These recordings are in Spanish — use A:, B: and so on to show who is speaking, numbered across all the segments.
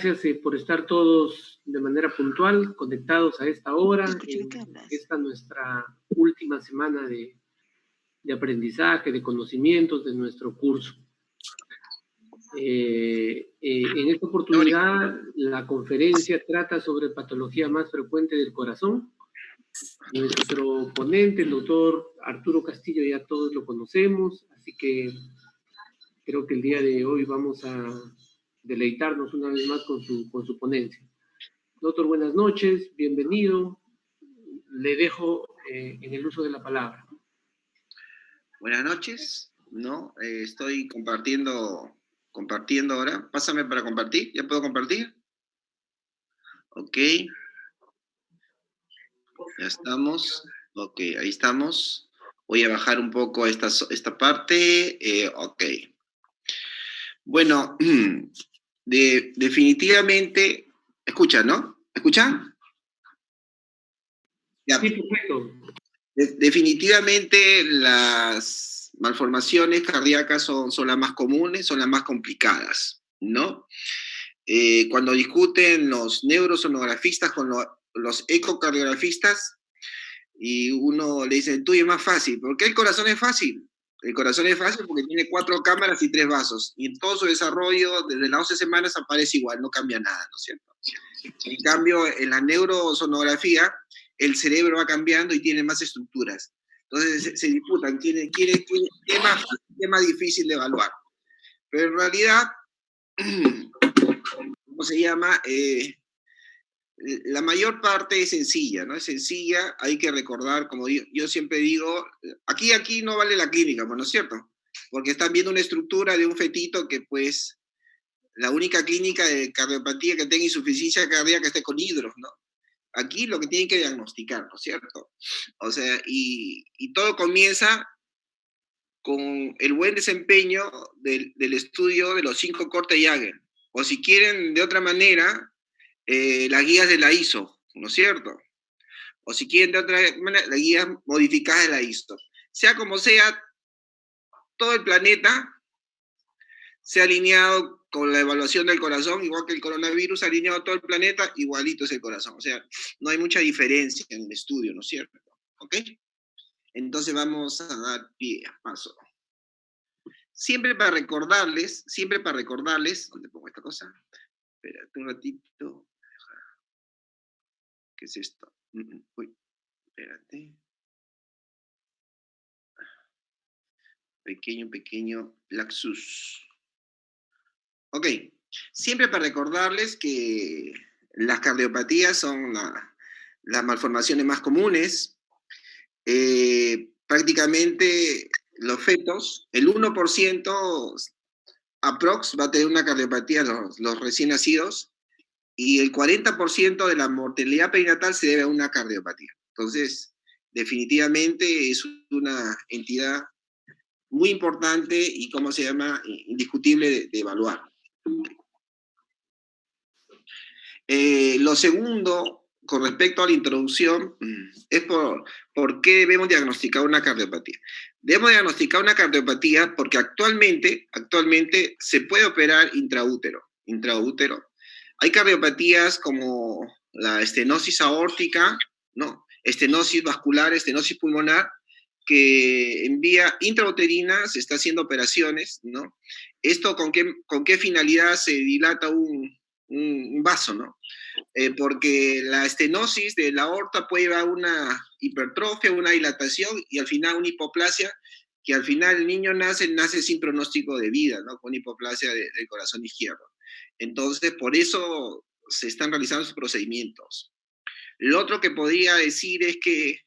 A: Gracias por estar todos de manera puntual, conectados a esta hora, en esta nuestra última semana de aprendizaje, de conocimientos de nuestro curso. En esta oportunidad, la conferencia trata sobre patología más frecuente del corazón. Nuestro ponente, el doctor Arturo Castillo, ya todos lo conocemos, así que creo que el día de hoy vamos a deleitarnos una vez más con su ponencia. Doctor, buenas noches, bienvenido. Le dejo en el uso de la palabra.
B: Buenas noches, ¿no? Estoy compartiendo ahora. Pásame para compartir. ¿Ya puedo compartir? Ok. Ya estamos. Ok, ahí estamos. Voy a bajar un poco esta parte. Ok. Bueno, definitivamente... ¿Escuchan, no? ¿Escuchan? Ya.
A: Sí, perfecto.
B: Definitivamente las malformaciones cardíacas son las más comunes, son las más complicadas, ¿no? Cuando discuten los neurosonografistas con los ecocardiografistas y uno le dice, el tuyo es más fácil. ¿Por qué el corazón es fácil? El corazón es fácil porque tiene 4 cámaras y 3 vasos. Y en todo su desarrollo, desde las 11 semanas, aparece igual, no cambia nada, ¿no es cierto? En cambio, en la neurosonografía, el cerebro va cambiando y tiene más estructuras. Entonces se disputan quién es más fácil, qué es más difícil de evaluar. Pero en realidad, ¿cómo se llama? La mayor parte es sencilla, ¿no? Es sencilla, hay que recordar, como yo siempre digo, aquí no vale la clínica, ¿no es cierto? Porque están viendo una estructura de un fetito que, pues, la única clínica de cardiopatía que tenga insuficiencia cardíaca esté con hidros, ¿no? Aquí lo que tienen que diagnosticar, ¿no es cierto? O sea, y todo comienza con el buen desempeño del estudio de los 5 cortes Jaeger. O si quieren de otra manera, las guías de la ISO, ¿no es cierto? O si quieren de otra manera, las guías modificadas de la ISO. Sea como sea, todo el planeta se ha alineado con la evaluación del corazón, igual que el coronavirus ha alineado a todo el planeta, igualito es el corazón. O sea, no hay mucha diferencia en el estudio, ¿no es cierto? ¿Ok? Entonces vamos a dar pie a paso. Siempre para recordarles, ¿dónde pongo esta cosa? Espérate un ratito. ¿Qué es esto? Uy, espérate. Pequeño lapsus. Ok, siempre para recordarles que las cardiopatías son las malformaciones más comunes. Prácticamente los fetos, el 1% aprox va a tener una cardiopatía, los recién nacidos, y el 40% de la mortalidad perinatal se debe a una cardiopatía. Entonces, definitivamente es una entidad muy importante y, ¿cómo se llama?, indiscutible de evaluar. Lo segundo, con respecto a la introducción, es por qué debemos diagnosticar una cardiopatía. Debemos diagnosticar una cardiopatía porque actualmente se puede operar intraútero. Hay cardiopatías como la estenosis aórtica, ¿no? Estenosis vascular, estenosis pulmonar, que en vía intrauterina se está haciendo operaciones, ¿no? ¿Esto con qué finalidad se dilata un vaso, ¿no? Porque la estenosis de la aorta puede llevar a una hipertrofia, una dilatación y al final una hipoplasia, que al final el niño nace sin pronóstico de vida, ¿no? Con hipoplasia del corazón izquierdo. Entonces, por eso se están realizando esos procedimientos. Lo otro que podría decir es que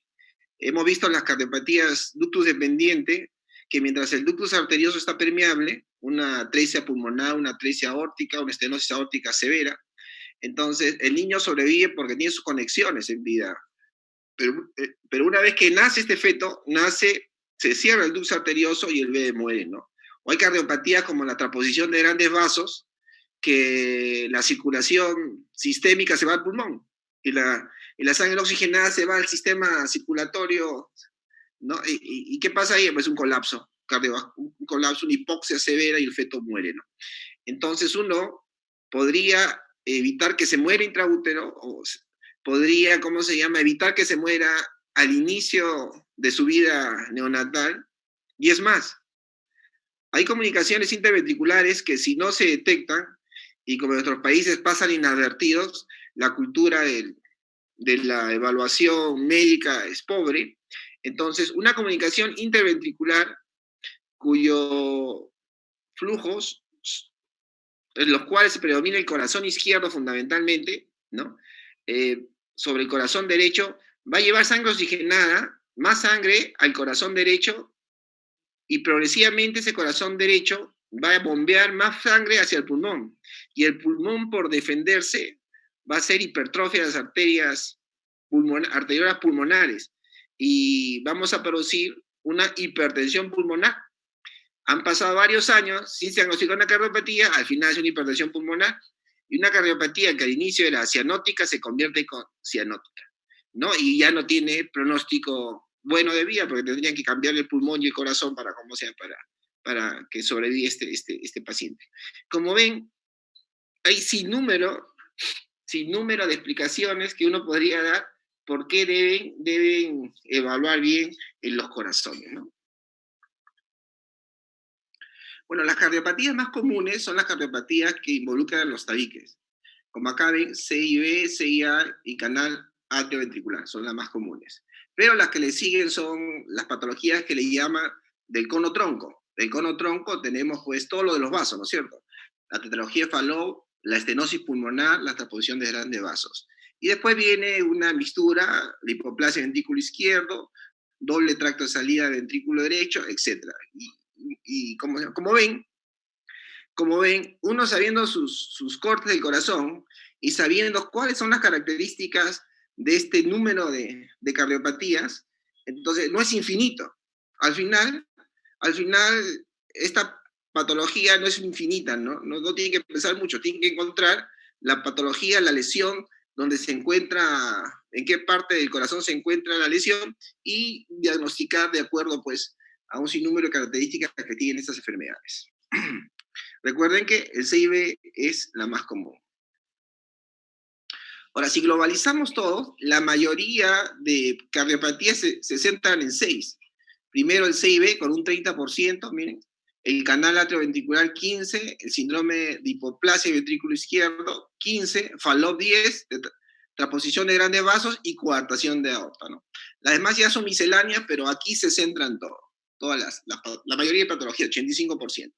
B: hemos visto las cardiopatías ductus dependiente, que mientras el ductus arterioso está permeable, una atresia pulmonar, una atresia aórtica, una estenosis aórtica severa, entonces el niño sobrevive porque tiene sus conexiones en vida. Pero una vez que nace este feto, se cierra el ductus arterioso y el bebé muere, ¿no? O hay cardiopatías como la transposición de grandes vasos, que la circulación sistémica se va al pulmón y la sangre oxigenada se va al sistema circulatorio, ¿no? ¿Y qué pasa ahí? Pues un colapso una hipoxia severa y el feto muere, ¿no? Entonces uno podría evitar que se muera intraútero, o podría, ¿cómo se llama?, evitar que se muera al inicio de su vida neonatal. Y es más, hay comunicaciones interventriculares que si no se detectan, y como en nuestros países pasan inadvertidos, la cultura de la evaluación médica es pobre, entonces una comunicación interventricular cuyo flujos en los cuales predomina el corazón izquierdo fundamentalmente, ¿no? Sobre el corazón derecho, va a llevar sangre oxigenada, más sangre al corazón derecho, y progresivamente ese corazón derecho va a bombear más sangre hacia el pulmón. Y el pulmón, por defenderse, va a hacer hipertrofia de las arterias arteriolas pulmonares. Y vamos a producir una hipertensión pulmonar. Han pasado varios años sin diagnosticar una cardiopatía, al final es una hipertensión pulmonar, y una cardiopatía que al inicio era cianótica se convierte con cianótica, ¿no? Y ya no tiene pronóstico bueno de vida, porque tendrían que cambiar el pulmón y el corazón para, como sea, para que sobreviva este paciente. Como ven, hay sin número de explicaciones que uno podría dar por qué deben evaluar bien en los corazones, ¿no? Bueno, las cardiopatías más comunes son las cardiopatías que involucran los tabiques. Como acá ven, CIB, CIA y canal atrioventricular son las más comunes. Pero las que le siguen son las patologías que le llaman del cono tronco. Del cono tronco tenemos pues todo lo de los vasos, ¿no es cierto? La tetralogía de Fallot, la estenosis pulmonar, la transposición de grandes vasos. Y después viene una mixtura, la hipoplasia ventrículo izquierdo, doble tracto de salida de ventrículo derecho, etc. Y como ven, uno sabiendo sus cortes del corazón y sabiendo cuáles son las características de este número de cardiopatías, entonces no es infinito. Al final, esta patología no es infinita, ¿no? No tiene que pensar mucho, tiene que encontrar la patología, la lesión, donde se encuentra, en qué parte del corazón se encuentra la lesión, y diagnosticar de acuerdo, pues, a un sinnúmero de características que tienen estas enfermedades. Recuerden que el CIB es la más común. Ahora, si globalizamos todo, la mayoría de cardiopatías se centran en 6. Primero el CIB con un 30%, miren, el canal atrioventricular 15, el síndrome de hipoplasia ventrículo izquierdo 15, Fallot 10, transposición de grandes vasos y coartación de aorta, ¿no? Las demás ya son misceláneas, pero aquí se centran todo, la mayoría de patologías, 85%.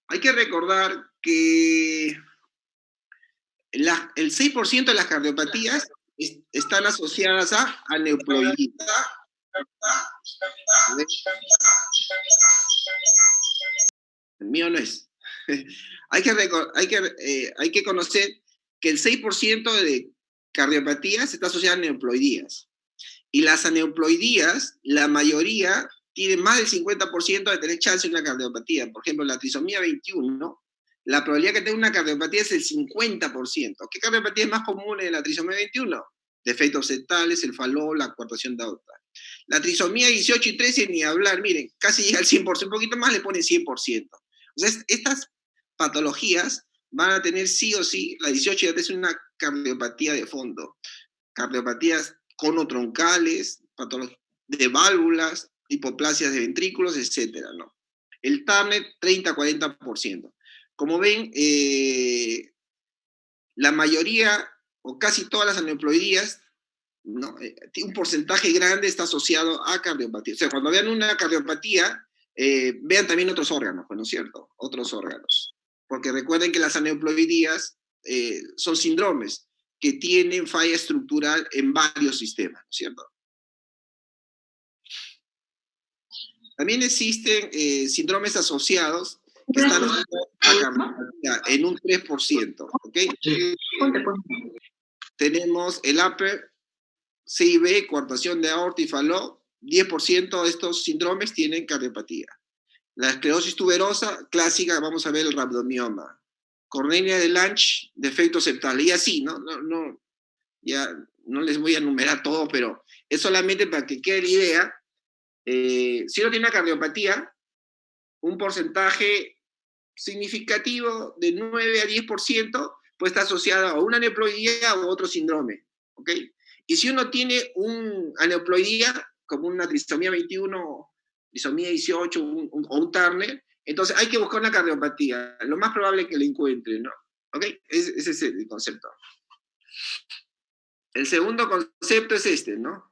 B: Hay que recordar que el 6% de las cardiopatías están asociadas a aneuploidía. El mío no es. Hay que conocer que el 6% de cardiopatías está asociada a aneuploidías. Y las aneuploidías, la mayoría, tienen más del 50% de tener chance de una cardiopatía. Por ejemplo, la trisomía 21, la probabilidad que tenga una cardiopatía es el 50%. ¿Qué cardiopatía es más común en la trisomía 21? Defectos septales, el Fallot, la coartación de aorta. La trisomía 18 y 13, ni hablar, miren, casi llega al 100%, un poquito más le ponen 100%. Entonces, estas patologías van a tener sí o sí, la 18 ya es una cardiopatía de fondo. Cardiopatías conotroncales, patologías de válvulas, hipoplasias de ventrículos, etcétera, ¿no? El TARNET, 30-40%. Como ven, la mayoría o casi todas las aneuploidías, ¿no? Un porcentaje grande está asociado a cardiopatía. O sea, cuando vean una cardiopatía, vean también otros órganos, ¿no es cierto? Otros órganos. Porque recuerden que las aneuploidías son síndromes que tienen falla estructural en varios sistemas, ¿no es cierto? También existen síndromes asociados que están asociados a cardiopatía en un 3%, ¿ok? Tenemos el APER, CIB, coartación de aorta y Fallot, 10% de estos síndromes tienen cardiopatía. La esclerosis tuberosa, clásica, vamos a ver el rhabdomioma. Cornea de Lange, defecto septal, y así, ¿no? Ya no les voy a enumerar todo, pero es solamente para que quede la idea. Si uno tiene una cardiopatía, un porcentaje significativo de 9 a 10% puede estar asociado a una aneuploidía u otro síndrome, ¿ok? Y si uno tiene un aneuploidía, como una trisomía 21, trisomía 18 o un Turner, entonces hay que buscar una cardiopatía. Lo más probable es que lo encuentre, ¿no? ¿Ok? Ese es el concepto. El segundo concepto es este, ¿no?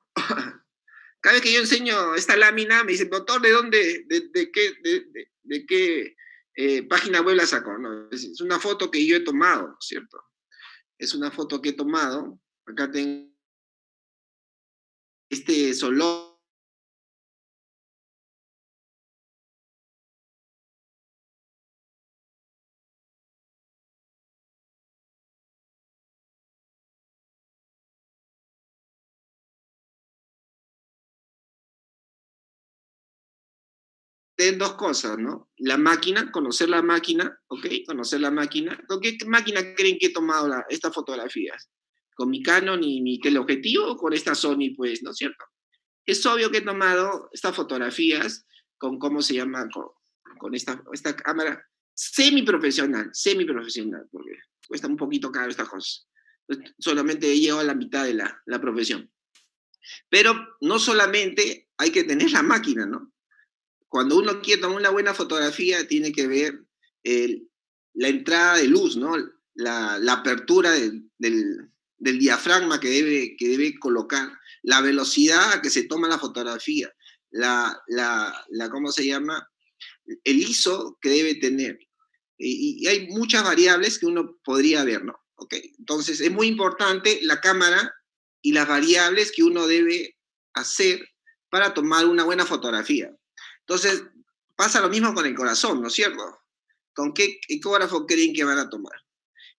B: Cada vez que yo enseño esta lámina, me dicen, doctor, ¿de dónde, de qué página web la sacó? ¿No? Es una foto que yo he tomado, ¿cierto? Es una foto que he tomado. Acá tengo este solo. De dos cosas, ¿no? La máquina, conocer la máquina, ¿ok? Conocer la máquina. ¿Con qué máquina creen que he tomado estas fotografías? ¿Con mi Canon y mi teleobjetivo o con esta Sony, pues, ¿no es cierto? Es obvio que he tomado estas fotografías con, ¿cómo se llama? Con esta cámara semiprofesional, porque cuesta un poquito caro estas cosas. Solamente he llegado a la mitad de la profesión. Pero no solamente hay que tener la máquina, ¿no? Cuando uno quiere tomar una buena fotografía, tiene que ver la entrada de luz, ¿no? La apertura del diafragma que debe colocar, la velocidad a que se toma la fotografía, ¿cómo se llama? El ISO que debe tener. Y hay muchas variables que uno podría ver, ¿no? Okay. Entonces, es muy importante la cámara y las variables que uno debe hacer para tomar una buena fotografía. Entonces, pasa lo mismo con el corazón, ¿no es cierto? ¿Con qué ecógrafo creen que van a tomar?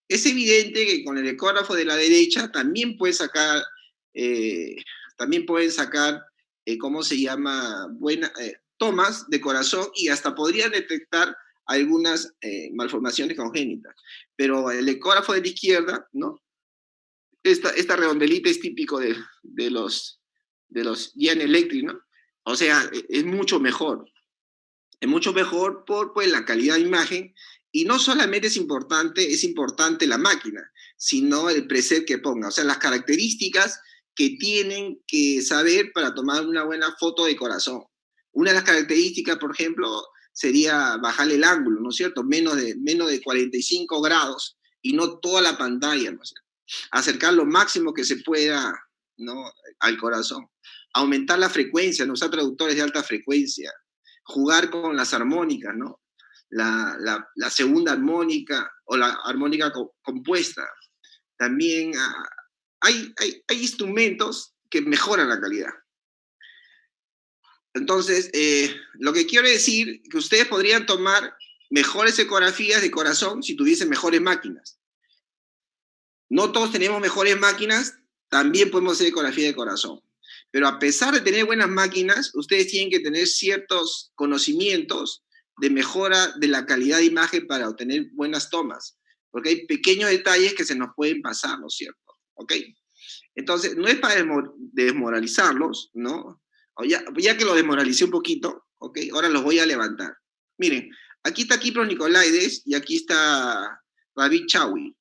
B: Es evidente que con el ecógrafo de la derecha también pueden sacar, ¿cómo se llama? Tomas de corazón y hasta podrían detectar algunas malformaciones congénitas. Pero el ecógrafo de la izquierda, ¿no? Esta redondelita es típico de los General Electric, ¿no? O sea, es mucho mejor. Es mucho mejor por pues, la calidad de imagen. Y no solamente es importante la máquina, sino el preset que ponga. O sea, las características que tienen que saber para tomar una buena foto de corazón. Una de las características, por ejemplo, sería bajar el ángulo, ¿no es cierto? Menos de 45 grados y no toda la pantalla, ¿no es cierto? Acercar lo máximo que se pueda, ¿no? Al corazón. Aumentar la frecuencia, no usar traductores de alta frecuencia. Jugar con las armónicas, ¿no? La segunda armónica o la armónica compuesta. También hay instrumentos que mejoran la calidad. Entonces, lo que quiero decir que ustedes podrían tomar mejores ecografías de corazón si tuviesen mejores máquinas. No todos tenemos mejores máquinas, también podemos hacer ecografía de corazón. Pero a pesar de tener buenas máquinas, ustedes tienen que tener ciertos conocimientos de mejora de la calidad de imagen para obtener buenas tomas. Porque hay pequeños detalles que se nos pueden pasar, ¿no es cierto? ¿Ok? Entonces, no es para desmoralizarlos, ¿no? Ya que lo desmoralicé un poquito, ¿ok? Ahora los voy a levantar. Miren, aquí está Kipros Nicolaides y aquí está David Chaui.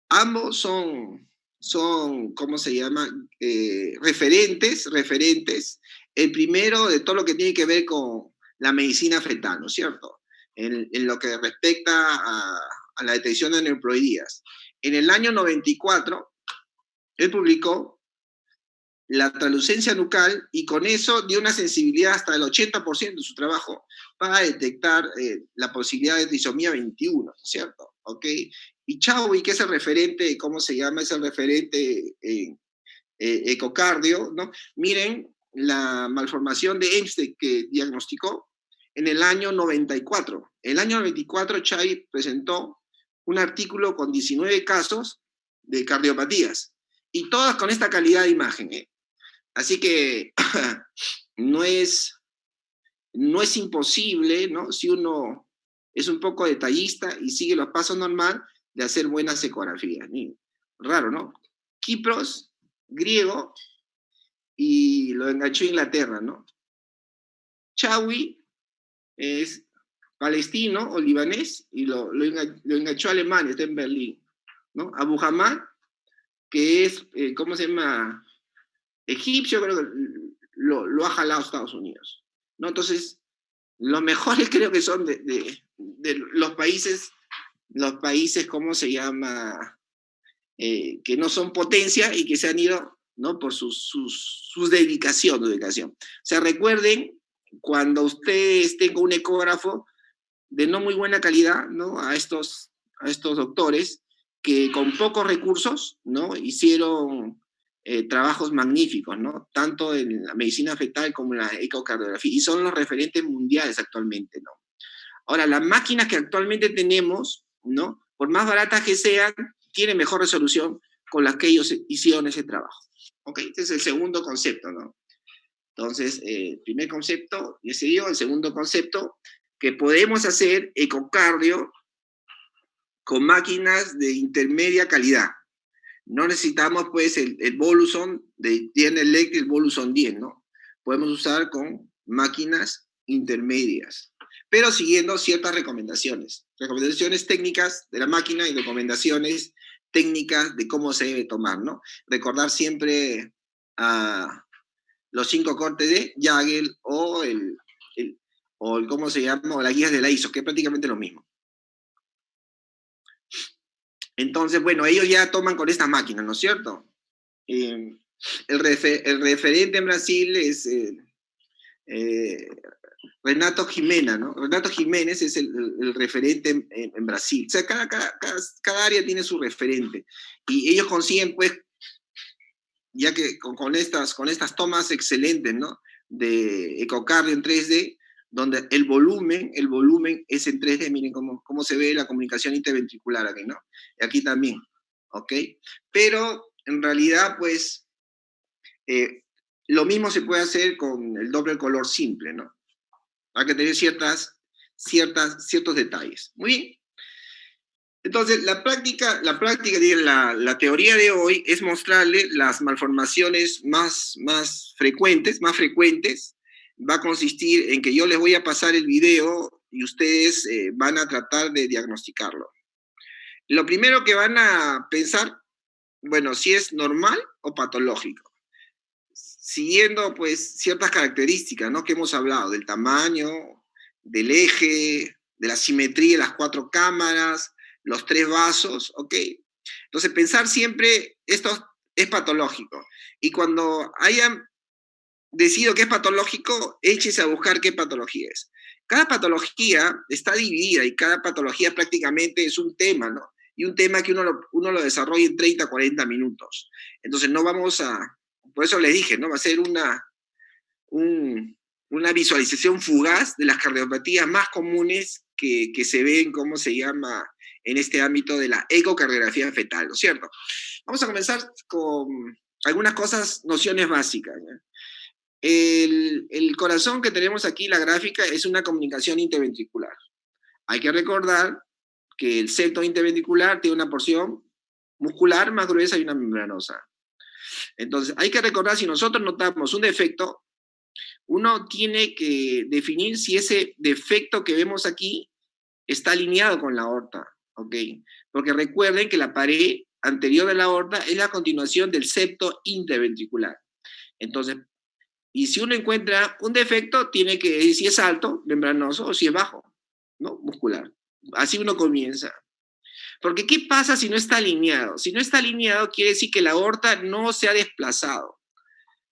B: Ambos son ¿cómo se llama? Referentes. El primero de todo lo que tiene que ver con la medicina fetal, ¿no es cierto? En lo que respecta a la detección de neuploidías. En el año 94, él publicó la translucencia nucal y con eso dio una sensibilidad hasta el 80% de su trabajo para detectar la posibilidad de trisomía 21, ¿cierto? ¿Ok? Y Chaui, que es el referente, ¿cómo se llama? Es el referente ecocardio, ¿no? Miren la malformación de Eichstätt que diagnosticó en el año 94. En el año 94, Chaui presentó un artículo con 19 casos de cardiopatías y todas con esta calidad de imagen, ¿eh? Así que no es imposible, ¿no? Si uno es un poco detallista y sigue los pasos normal de hacer buenas ecografías. Raro, ¿no? Kipros, griego, y lo enganchó Inglaterra, ¿no? Chaui es palestino o libanés y lo enganchó a Alemania, está en Berlín, ¿no? Abu Hamad, que es, ¿cómo se llama? Egipcio, creo que lo ha jalado a Estados Unidos, ¿no? Entonces, los mejores creo que son de los países, ¿cómo se llama? Que no son potencia y que se han ido, ¿no? Por sus dedicación. O sea, recuerden, cuando ustedes tengan un ecógrafo de no muy buena calidad, ¿no? A estos doctores que con pocos recursos, ¿no? Hicieron trabajos magníficos, ¿no? Tanto en la medicina fetal como en la ecocardiografía, y son los referentes mundiales actualmente, ¿no? Ahora, las máquinas que actualmente tenemos, ¿no? Por más baratas que sean, tienen mejor resolución con las que ellos hicieron ese trabajo. ¿Ok? Este es el segundo concepto, ¿no? Entonces, primer concepto, y ese dio el segundo concepto, que podemos hacer ecocardio con máquinas de intermedia calidad. No necesitamos, pues, el Voluson de 10 Electric, el Voluson 10, ¿no? Podemos usar con máquinas intermedias, pero siguiendo ciertas recomendaciones. Recomendaciones técnicas de la máquina y recomendaciones técnicas de cómo se debe tomar, ¿no? Recordar siempre los 5 cortes de Jagel o ¿cómo se llama? O las guías de la ISO, que es prácticamente lo mismo. Entonces, bueno, ellos ya toman con esta máquina, ¿no es cierto? El referente en Brasil es Renato Gimena, ¿no? Renato Jiménez es el referente en Brasil. O sea, cada área tiene su referente. Y ellos consiguen, pues, ya que con estas tomas excelentes, ¿no? De ecocardio en 3D, donde el volumen es en 3D, miren cómo se ve la comunicación interventricular aquí, ¿no? Y aquí también, ¿ok? Pero en realidad, pues, lo mismo se puede hacer con el Doppler color simple, ¿no? Hay que tener ciertos detalles. Muy bien. Entonces, la teoría de hoy es mostrarle las malformaciones más frecuentes. Va a consistir en que yo les voy a pasar el video y ustedes van a tratar de diagnosticarlo. Lo primero que van a pensar, bueno, si es normal o patológico, siguiendo, pues, ciertas características, ¿no? Que hemos hablado, del tamaño, del eje, de la simetría de las 4 cámaras, los 3 vasos, ¿ok? Entonces, pensar siempre, esto es patológico. Y cuando hayan decidido que es patológico, échese a buscar qué patología es. Cada patología está dividida y cada patología prácticamente es un tema, ¿no? Y un tema que uno lo desarrolla en 30, 40 minutos. Entonces, no vamos a... Por eso les dije, ¿no? Va a ser una visualización fugaz de las cardiopatías más comunes que se ven, ¿cómo se llama?, en este ámbito de la ecocardiografía fetal, ¿no es cierto? Vamos a comenzar con algunas cosas, nociones básicas, ¿no? El corazón que tenemos aquí, la gráfica, es una comunicación interventricular. Hay que recordar que el septo interventricular tiene una porción muscular más gruesa y una membranosa. Entonces, hay que recordar, si nosotros notamos un defecto, uno tiene que definir si ese defecto que vemos aquí está alineado con la aorta, ¿ok? Porque recuerden que la pared anterior de la aorta es la continuación del septo interventricular. Entonces, y si uno encuentra un defecto, tiene que decir si es alto, membranoso, o si es bajo, ¿no? Muscular. Así uno comienza. Porque, ¿qué pasa si no está alineado? Si no está alineado, quiere decir que la aorta no se ha desplazado.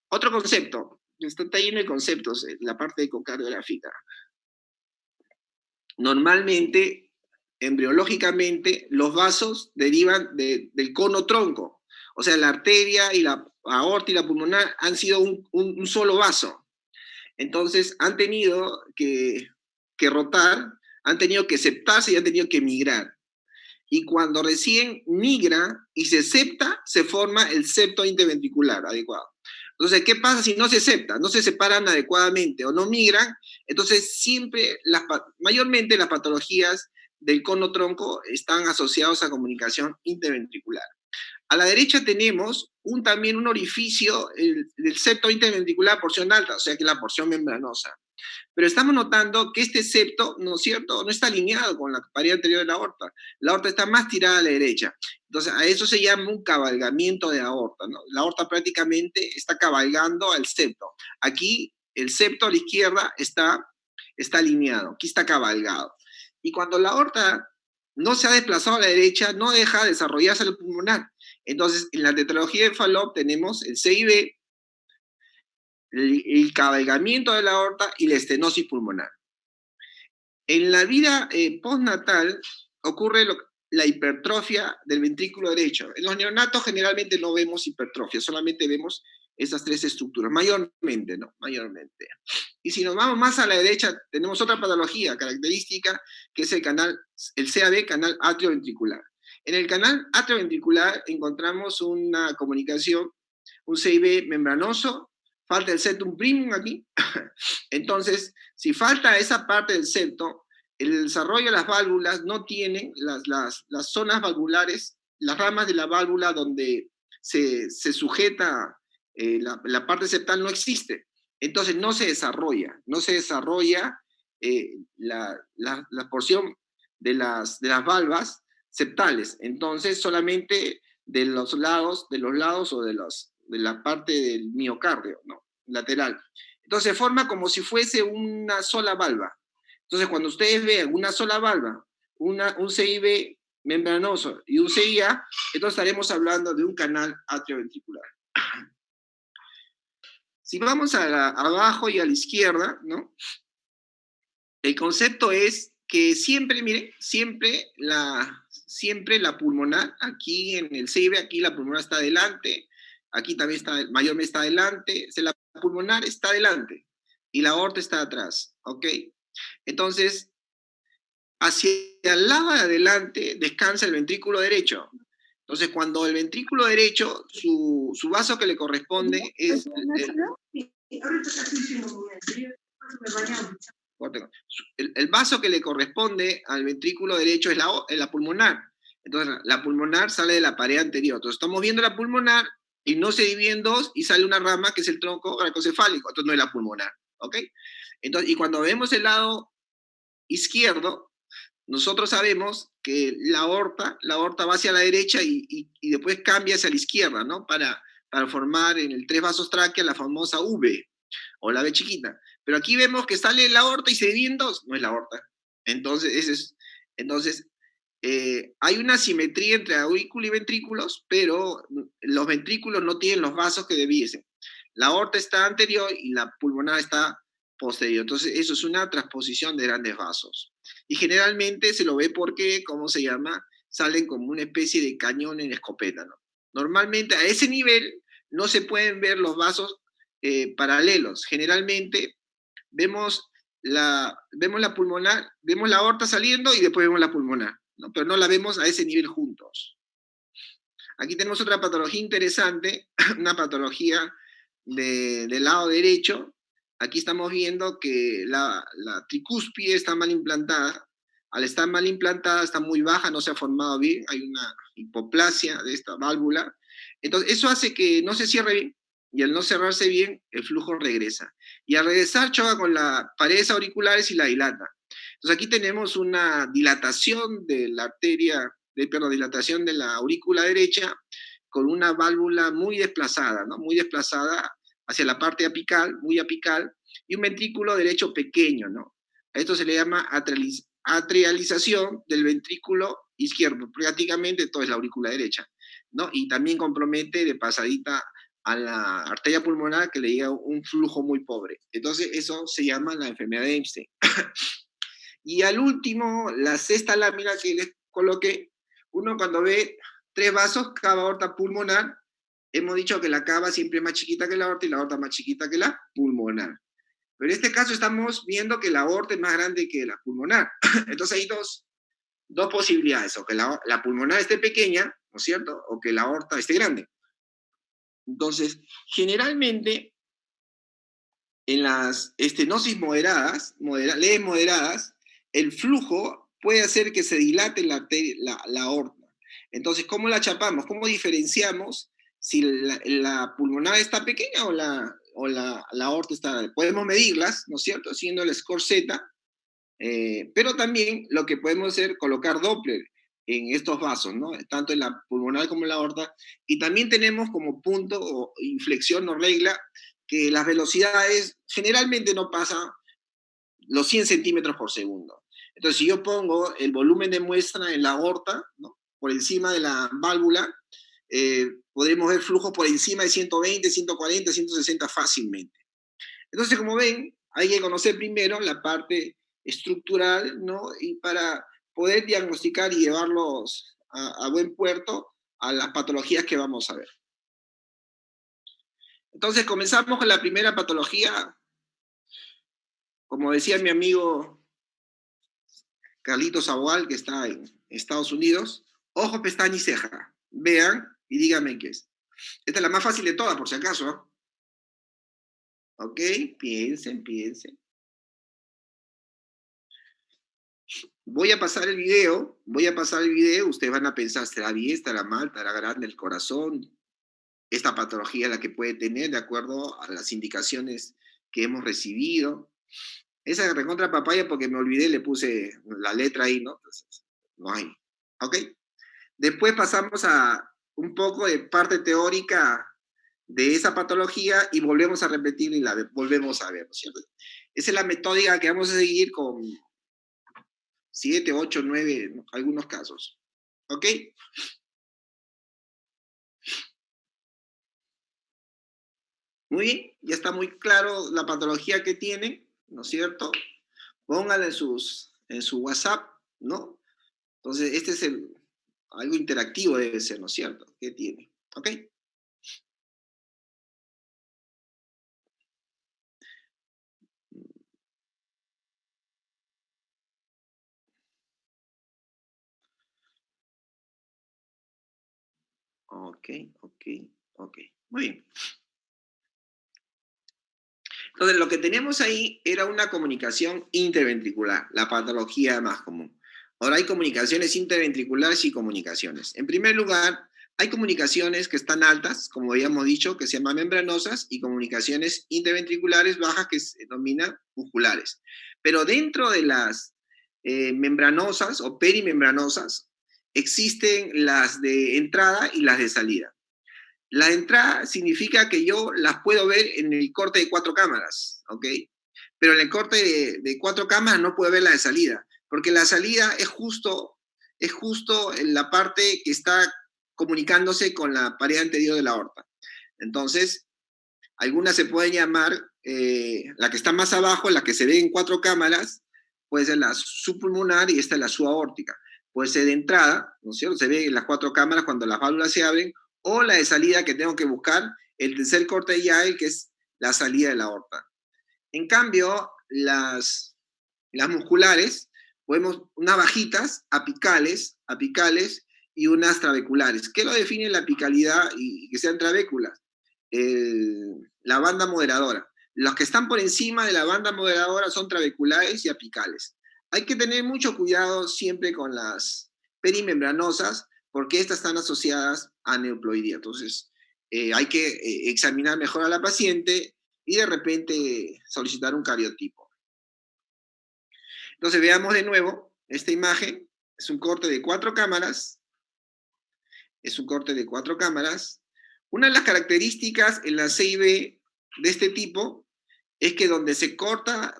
B: Otro concepto, está lleno de conceptos, la parte ecocardiográfica. Normalmente, embriológicamente, los vasos derivan del cono tronco. O sea, la arteria y la aorta y la pulmonar han sido un solo vaso. Entonces, han tenido que rotar, han tenido que septarse y han tenido que migrar. Y cuando recién migra y se septa, se forma el septo interventricular adecuado. Entonces, ¿qué pasa si no se septa? No se separan adecuadamente o no migran. Entonces, siempre, mayormente las patologías del cono tronco están asociadas a comunicación interventricular. A la derecha tenemos también un orificio del septo interventricular porción alta, o sea que la porción membranosa. Pero estamos notando que este septo, ¿no es cierto?, no está alineado con la pared anterior de la aorta. La aorta está más tirada a la derecha. Entonces, a eso se llama un cabalgamiento de aorta, ¿no? La aorta prácticamente está cabalgando al septo. Aquí, el septo a la izquierda está alineado, aquí está cabalgado. Y cuando la aorta no se ha desplazado a la derecha, no deja de desarrollarse el pulmonar. Entonces, en la tetralogía de Fallot tenemos el CIB, el cabalgamiento de la aorta y la estenosis pulmonar. En la vida postnatal ocurre la hipertrofia del ventrículo derecho. En los neonatos generalmente no vemos hipertrofia, solamente vemos esas tres estructuras, mayormente, ¿no? Mayormente. Y si nos vamos más a la derecha, tenemos otra patología característica, que es el CAV, canal atrioventricular. En el canal atrioventricular encontramos una comunicación, un CIB membranoso, falta el septum primum aquí. Entonces, si falta esa parte del septo, el desarrollo de las válvulas no tienen las zonas valvulares, las ramas de la válvula donde se sujeta la parte septal no existe. Entonces no se desarrolla la porción de las valvas septales. Entonces solamente de los lados o de la parte del miocardio, ¿no? Lateral. Entonces se forma como si fuese una sola valva. Entonces cuando ustedes vean una sola valva, un CIB membranoso y un CIA, entonces estaremos hablando de un canal atrioventricular. Si vamos abajo y a la izquierda, ¿no? El concepto es que siempre, miren, siempre la pulmonar, aquí en el CIB, aquí la pulmonar está adelante, aquí también mayormente está adelante, la pulmonar está adelante y la aorta está atrás, ¿ok? Entonces, hacia el lado de adelante descansa el ventrículo derecho. Entonces, cuando el ventrículo derecho, su vaso que le corresponde es... El vaso que le corresponde al ventrículo derecho es la pulmonar. Entonces, la pulmonar sale de la pared anterior. Entonces, estamos viendo la pulmonar y no se divide en dos y sale una rama que es el tronco bracocefálico. Entonces, no es la pulmonar. ¿Ok? Entonces, y cuando vemos el lado izquierdo, nosotros sabemos que la aorta va hacia la derecha y después cambia hacia la izquierda, ¿no? Para formar en el tres vasos tráquea la famosa V, o la V chiquita. Pero aquí vemos que sale la aorta y se divide en dos, no es la aorta. Entonces, hay una simetría entre aurícula y ventrículos, pero los ventrículos no tienen los vasos que debiesen. La aorta está anterior y la pulmonar está posterior. Entonces, eso es una transposición de grandes vasos. Y generalmente se lo ve porque, ¿cómo se llama? Salen como una especie de cañón en escopeta, ¿no? Normalmente a ese nivel no se pueden ver los vasos paralelos. Generalmente vemos la pulmonar, vemos la aorta saliendo y después vemos la pulmonar, ¿no? Pero no la vemos a ese nivel juntos. Aquí tenemos otra patología interesante, una patología del lado derecho. Aquí estamos viendo que la tricúspide está mal implantada. Al estar mal implantada, está muy baja, no se ha formado bien, hay una hipoplasia de esta válvula. Entonces, eso hace que no se cierre bien, y al no cerrarse bien, el flujo regresa. Y al regresar, choca con las paredes auriculares y la dilata. Entonces, aquí tenemos una dilatación de la arteria, dilatación de la aurícula derecha, con una válvula muy desplazada, ¿no? Muy desplazada hacia la parte apical, muy apical, y un ventrículo derecho pequeño, ¿no? A esto se le llama atrialización del ventrículo izquierdo, prácticamente todo es la aurícula derecha, ¿no? Y también compromete de pasadita a la arteria pulmonar que le llega un flujo muy pobre. Entonces eso se llama la enfermedad de Einstein. Y al último, la sexta lámina que les coloqué, uno cuando ve tres vasos, cava, aorta, pulmonar, hemos dicho que la cava siempre es más chiquita que la aorta y la aorta más chiquita que la pulmonar. Pero en este caso estamos viendo que la aorta es más grande que la pulmonar. Entonces hay dos posibilidades, o que la pulmonar esté pequeña, ¿no es cierto? O que la aorta esté grande. Entonces, generalmente, en las estenosis leves moderadas, el flujo puede hacer que se dilate la aorta. Entonces, ¿cómo la chapamos? ¿Cómo diferenciamos si la pulmonar está pequeña o o la aorta está, podemos medirlas, ¿no es cierto?, haciendo el score Z, pero también lo que podemos hacer, colocar Doppler en estos vasos, ¿no?, tanto en la pulmonar como en la aorta, y también tenemos como punto o inflexión o regla que las velocidades generalmente no pasan los 100 centímetros por segundo. Entonces, si yo pongo el volumen de muestra en la aorta, ¿no?, por encima de la válvula, podremos ver flujos por encima de 120, 140, 160 fácilmente. Entonces, como ven, hay que conocer primero la parte estructural, ¿no?, y para poder diagnosticar y llevarlos a buen puerto a las patologías que vamos a ver. Entonces, comenzamos con la primera patología. Como decía mi amigo Carlitos Agual, que está en Estados Unidos, ojo, pestaña y ceja. Vean y díganme qué es. Esta es la más fácil de todas, por si acaso, ¿no? Ok, piensen, piensen. Voy a pasar el video, ustedes van a pensar, ¿estará bien, estará mal, estará grande el corazón? Esta patología la que puede tener de acuerdo a las indicaciones que hemos recibido. Esa es recontra papaya porque me olvidé, le puse la letra ahí, ¿no? Entonces, no hay. ¿Ok? Después pasamos a un poco de parte teórica de esa patología y volvemos a repetir y la volvemos a ver, ¿no es cierto? Esa es la metódica que vamos a seguir con 7, 8, 9, algunos casos. ¿Ok? Muy bien, ya está muy claro la patología que tiene, ¿no es cierto? Pónganla en su WhatsApp, ¿no? Entonces, este es algo interactivo debe ser, ¿no es cierto? ¿Qué tiene? ¿Ok? Ok, ok, ok. Muy bien. Entonces, lo que teníamos ahí era una comunicación interventricular, la patología más común. Ahora hay comunicaciones interventriculares y comunicaciones. En primer lugar, hay comunicaciones que están altas, como habíamos dicho, que se llaman membranosas, y comunicaciones interventriculares bajas que se denominan musculares. Pero dentro de las membranosas o perimembranosas, existen las de entrada y las de salida. La entrada significa que yo las puedo ver en el corte de 4 cámaras, ¿ok? Pero en el corte de 4 cámaras no puedo ver la de salida, porque la salida es justo en la parte que está comunicándose con la pared anterior de la aorta. Entonces, algunas se pueden llamar, la que está más abajo, la que se ve en 4 cámaras, puede ser la subpulmonar y esta es la subaórtica. Puede ser de entrada, ¿no es cierto? Se ve en las 4 cámaras cuando las válvulas se abren, o la de salida que tengo que buscar, el tercer corte de Yael, que es la salida de la aorta. En cambio, las musculares, podemos unas bajitas, apicales y unas trabeculares. ¿Qué lo define la apicalidad y que sean trabéculas? La banda moderadora. Los que están por encima de la banda moderadora son trabeculares y apicales. Hay que tener mucho cuidado siempre con las perimembranosas porque estas están asociadas a neuploidía. Entonces, hay que examinar mejor a la paciente y de repente solicitar un cariotipo. Entonces, veamos de nuevo esta imagen. Es un corte de 4 cámaras. Es un corte de 4 cámaras. Una de las características en la CIB de este tipo es que donde se corta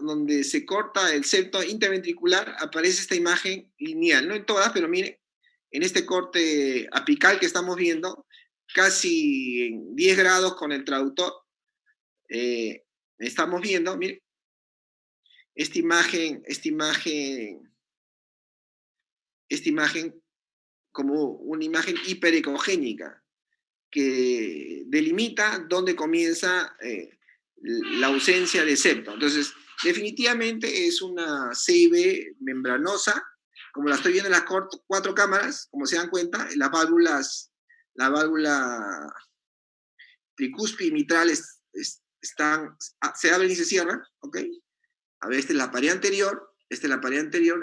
B: el septo interventricular aparece esta imagen lineal. No en todas, pero miren, en este corte apical que estamos viendo, casi en 10 grados con el traductor, estamos viendo, miren, esta imagen como una imagen hiperecogénica que delimita dónde comienza la ausencia de septo. Entonces, definitivamente es una CIB membranosa, como la estoy viendo en las 4 cámaras, como se dan cuenta, la válvula tricúspide y mitral se abren y se cierran, ¿ok? A ver, esta es la pared anterior,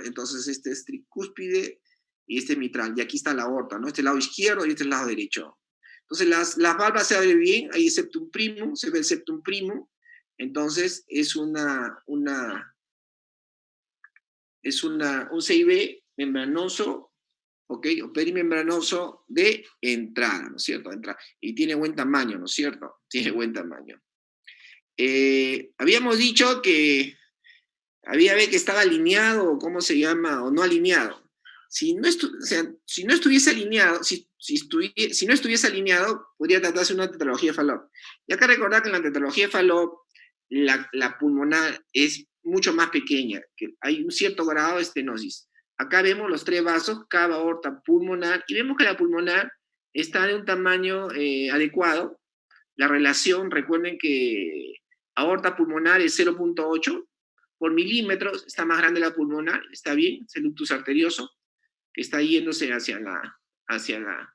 B: entonces este es tricúspide y este es mitral, y aquí está la aorta, ¿no? Este es el lado izquierdo y este es el lado derecho. Entonces las valvas se abren bien, ahí septum primum, se ve el septum primum, entonces es un CIB membranoso, ¿ok? O perimembranoso de entrada, ¿no es cierto? De entrada. Y tiene buen tamaño, ¿no es cierto? Tiene buen tamaño. Habíamos dicho que había que ver que estaba alineado, o cómo se llama, o no alineado. Si no, si no estuviese alineado, si no estuviese alineado, podría tratarse una tetralogía de Fallot. Y acá recordar que en la tetralogía de Fallot, la pulmonar es mucho más pequeña, que hay un cierto grado de estenosis. Acá vemos los 3 vasos, cava, aorta, pulmonar, y vemos que la pulmonar está de un tamaño adecuado. La relación, recuerden que aorta pulmonar es 0.8 por milímetros, está más grande la pulmonar, está bien, es el ductus arterioso, que está yéndose hacia la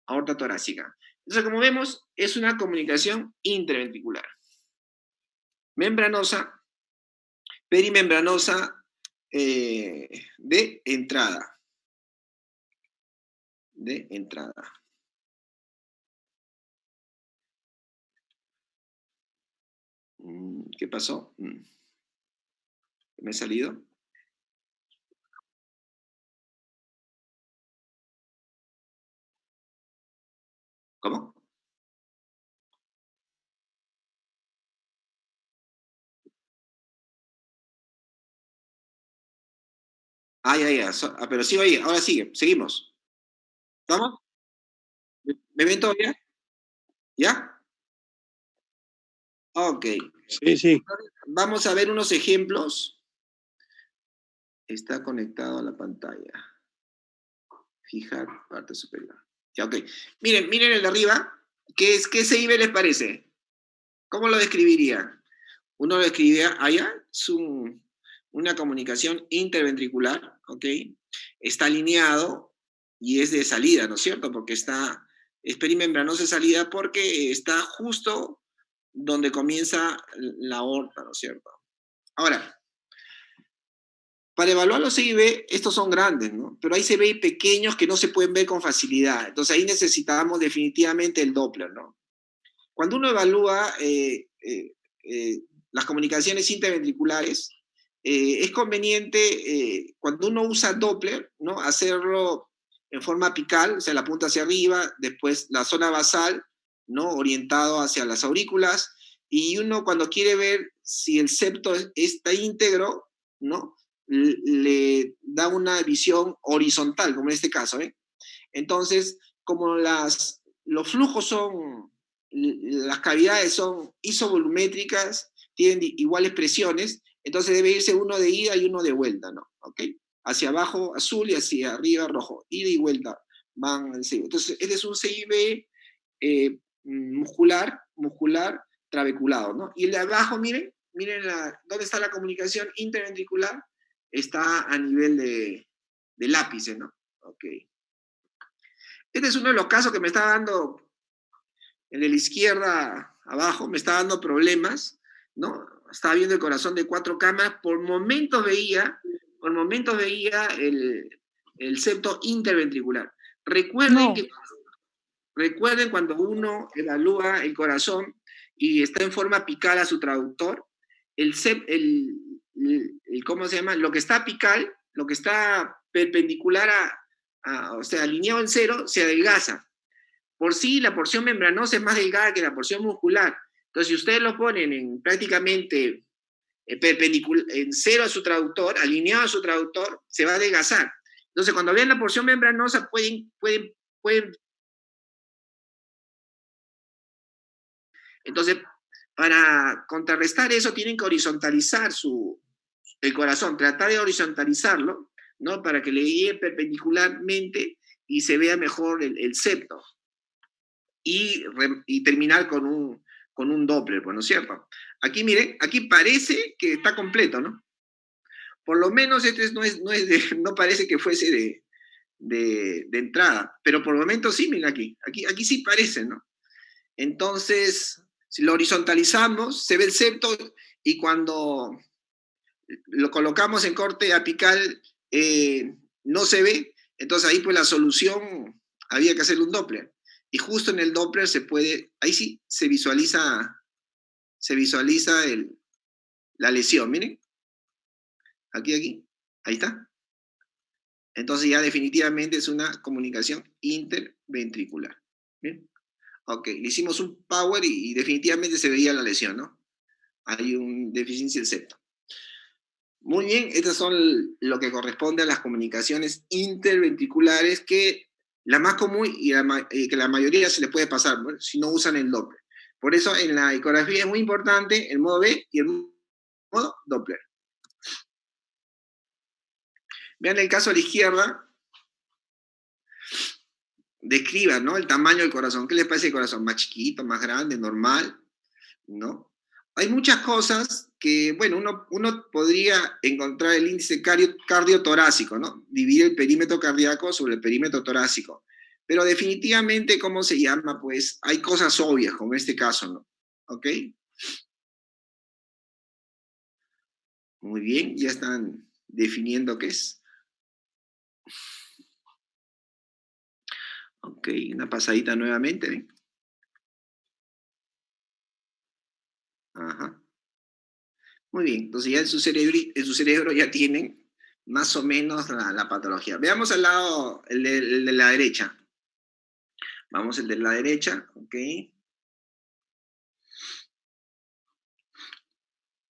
B: aorta torácica. Entonces, como vemos, es una comunicación interventricular. Membranosa, perimembranosa de entrada. De entrada. ¿Qué pasó? ¿Me he salido? ¿Cómo? Ya. Pero sí, oye, ahora sigue, seguimos. ¿Estamos? ¿Me ven todavía? ¿Ya? Ok.
C: Sí.
B: Vamos a ver unos ejemplos. Está conectado a la pantalla. Fijar parte superior. Ya, ok. Miren el de arriba. ¿Qué CIB les parece? ¿Cómo lo describiría? Uno lo describiría allá. Es una comunicación interventricular, ¿ok? Está alineado y es de salida, ¿no es cierto? Porque es perimembranosa de salida porque está justo donde comienza la aorta, ¿no es cierto? Ahora, para evaluar los CIB, estos son grandes, ¿no? Pero hay CIB pequeños que no se pueden ver con facilidad. Entonces ahí necesitamos definitivamente el Doppler, ¿no? Cuando uno evalúa las comunicaciones interventriculares, es conveniente, cuando uno usa Doppler, ¿no? Hacerlo en forma apical, o sea, la punta hacia arriba, después la zona basal, ¿no? Orientado hacia las aurículas, y uno cuando quiere ver si el septo está íntegro, ¿no? Le da una visión horizontal, como en este caso, ¿eh? Entonces, como los flujos son, las cavidades son isovolumétricas, tienen iguales presiones, entonces debe irse uno de ida y uno de vuelta, ¿no? ¿Ok? Hacia abajo azul y hacia arriba rojo, ida y vuelta van el CIB. Entonces, este es un CIB muscular trabeculado, ¿no? Y el de abajo, miren dónde está la comunicación interventricular, está a nivel del ápice, ¿no? Ok. Este es uno de los casos que me está dando, en la izquierda abajo, me está dando problemas, ¿no? Estaba viendo el corazón de 4 cámaras, por momentos veía el septo interventricular. Recuerden cuando uno evalúa el corazón y está en forma apical a su traductor, ¿cómo se llama? Lo que está apical, lo que está perpendicular o sea, alineado en cero, se adelgaza. Por sí, la porción membranosa es más delgada que la porción muscular. Entonces, si ustedes lo ponen en prácticamente perpendicular, en cero a su traductor, alineado a su traductor, se va a adelgazar. Entonces, cuando vean la porción membranosa, pueden. Entonces, para contrarrestar eso, tienen que horizontalizar el corazón, tratar de horizontalizarlo, ¿no? Para que le guíe perpendicularmente y se vea mejor el septo. Y terminar con un Doppler, pues, ¿no es cierto? Aquí, miren, aquí parece que está completo, ¿no? Por lo menos este no parece que fuese de entrada, pero por el momento sí, miren aquí sí parece, ¿no? Entonces, si lo horizontalizamos, se ve el septo y cuando lo colocamos en corte apical no se ve, entonces ahí pues la solución había que hacerle un Doppler. y justo en el Doppler se puede, ahí sí se visualiza la lesión, miren, aquí, ahí está. Entonces ya definitivamente es una comunicación interventricular. ¿Bien? Ok, le hicimos un power y definitivamente se veía la lesión, ¿no? Hay un deficiencia del septo. Muy bien, estas son lo que corresponde a las comunicaciones interventriculares, que la más común y que la mayoría se les puede pasar, ¿no? Si no usan el Doppler. Por eso en la ecografía es muy importante el modo B y el modo Doppler. Vean el caso a la izquierda, describan, ¿no? El tamaño del corazón. ¿Qué les parece el corazón? ¿Más chiquito, más grande, normal? ¿No? Hay muchas cosas que, bueno, uno podría encontrar el índice cardiotorácico, ¿no? Dividir el perímetro cardíaco sobre el perímetro torácico. Pero definitivamente, ¿cómo se llama? Pues hay cosas obvias, como en este caso, ¿no? ¿Ok? Muy bien, ya están definiendo qué es. Ok, una pasadita nuevamente, ¿ven? Ajá. Muy bien, entonces ya en su cerebro ya tienen más o menos la patología. Veamos al lado, el de la derecha. Vamos, el de la derecha, ok.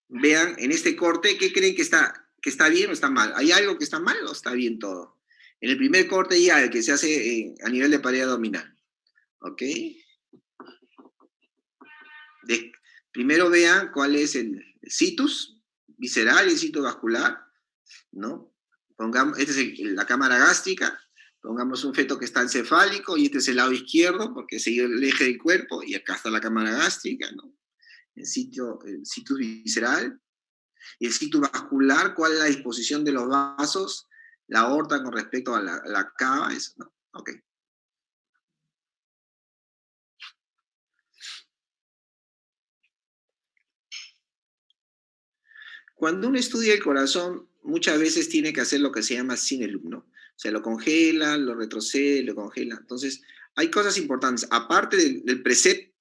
B: Vean en este corte, ¿qué creen que está bien o está mal? ¿Hay algo que está mal o está bien todo? En el primer corte ya, el que se hace a nivel de pared abdominal, ok. Primero vean cuál es el situs visceral y el situs vascular, ¿no? Pongamos, esta es la cámara gástrica, pongamos un feto que está encefálico y este es el lado izquierdo porque es el eje del cuerpo y acá está la cámara gástrica, ¿no? El situs visceral y el situs vascular, cuál es la disposición de los vasos, la aorta con respecto a la cava, eso, ¿no? Ok. Cuando uno estudia el corazón, muchas veces tiene que hacer lo que se llama Sinelub, ¿no? O sea, lo congela, lo retrocede, lo congela. Entonces, hay cosas importantes. Aparte del preset,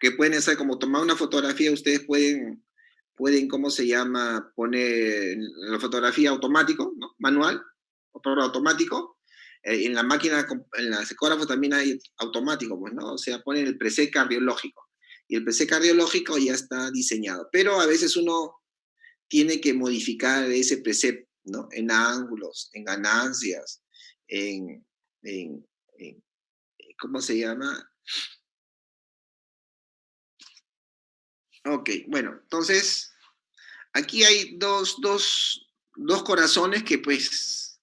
B: que pueden hacer como tomar una fotografía, ustedes pueden ¿cómo se llama? Poner la fotografía automático, ¿no? Manual, o todo automático. En la máquina, en la ecógrafo también hay automático, pues, ¿no? O sea, ponen el preset cardiológico. Y el preset cardiológico ya está diseñado. Pero a veces uno tiene que modificar ese precepto, ¿no? En ángulos, en ganancias, en, en, en ¿cómo se llama? Ok, bueno, entonces, aquí hay dos corazones que pues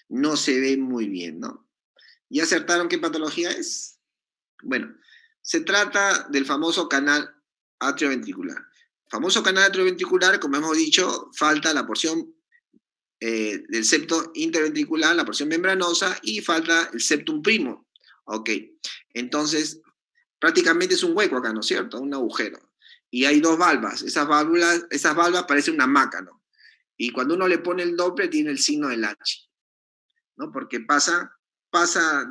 B: no se ven muy bien, ¿no? ¿Ya acertaron qué patología es? Bueno, se trata del famoso canal atrioventricular. Famoso canal atrioventricular, como hemos dicho, falta la porción del septo interventricular, la porción membranosa, y falta el septum primo. Ok, entonces prácticamente es un hueco acá, ¿no es cierto? Un agujero. Y hay dos valvas. Esas valvas parecen una maca, ¿no? Y cuando uno le pone el Doppler tiene el signo del H, ¿no? Porque pasa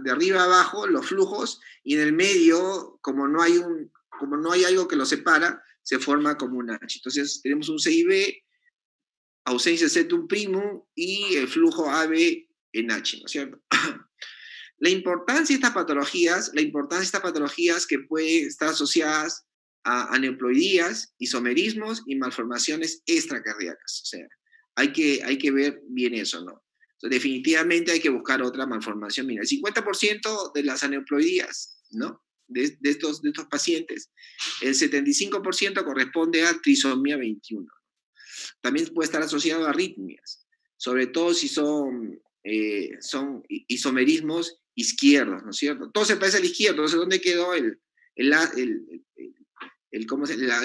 B: de arriba a abajo los flujos y en el medio, como no hay algo que lo separa, se forma como un H. Entonces tenemos un CIB, ausencia de septum primum y el flujo AB en H, ¿no es cierto? La importancia de estas patologías que pueden estar asociadas a aneuploidías, isomerismos y malformaciones extracardíacas. O sea, hay que ver bien eso, ¿no? Entonces, definitivamente hay que buscar otra malformación. Mira, el 50% de las aneuploidías, ¿no? De estos pacientes, el 75% corresponde a trisomía 21. También puede estar asociado a arritmias, sobre todo si son isomerismos izquierdos, ¿no es cierto? Todo se parece al izquierdo, entonces ¿dónde quedó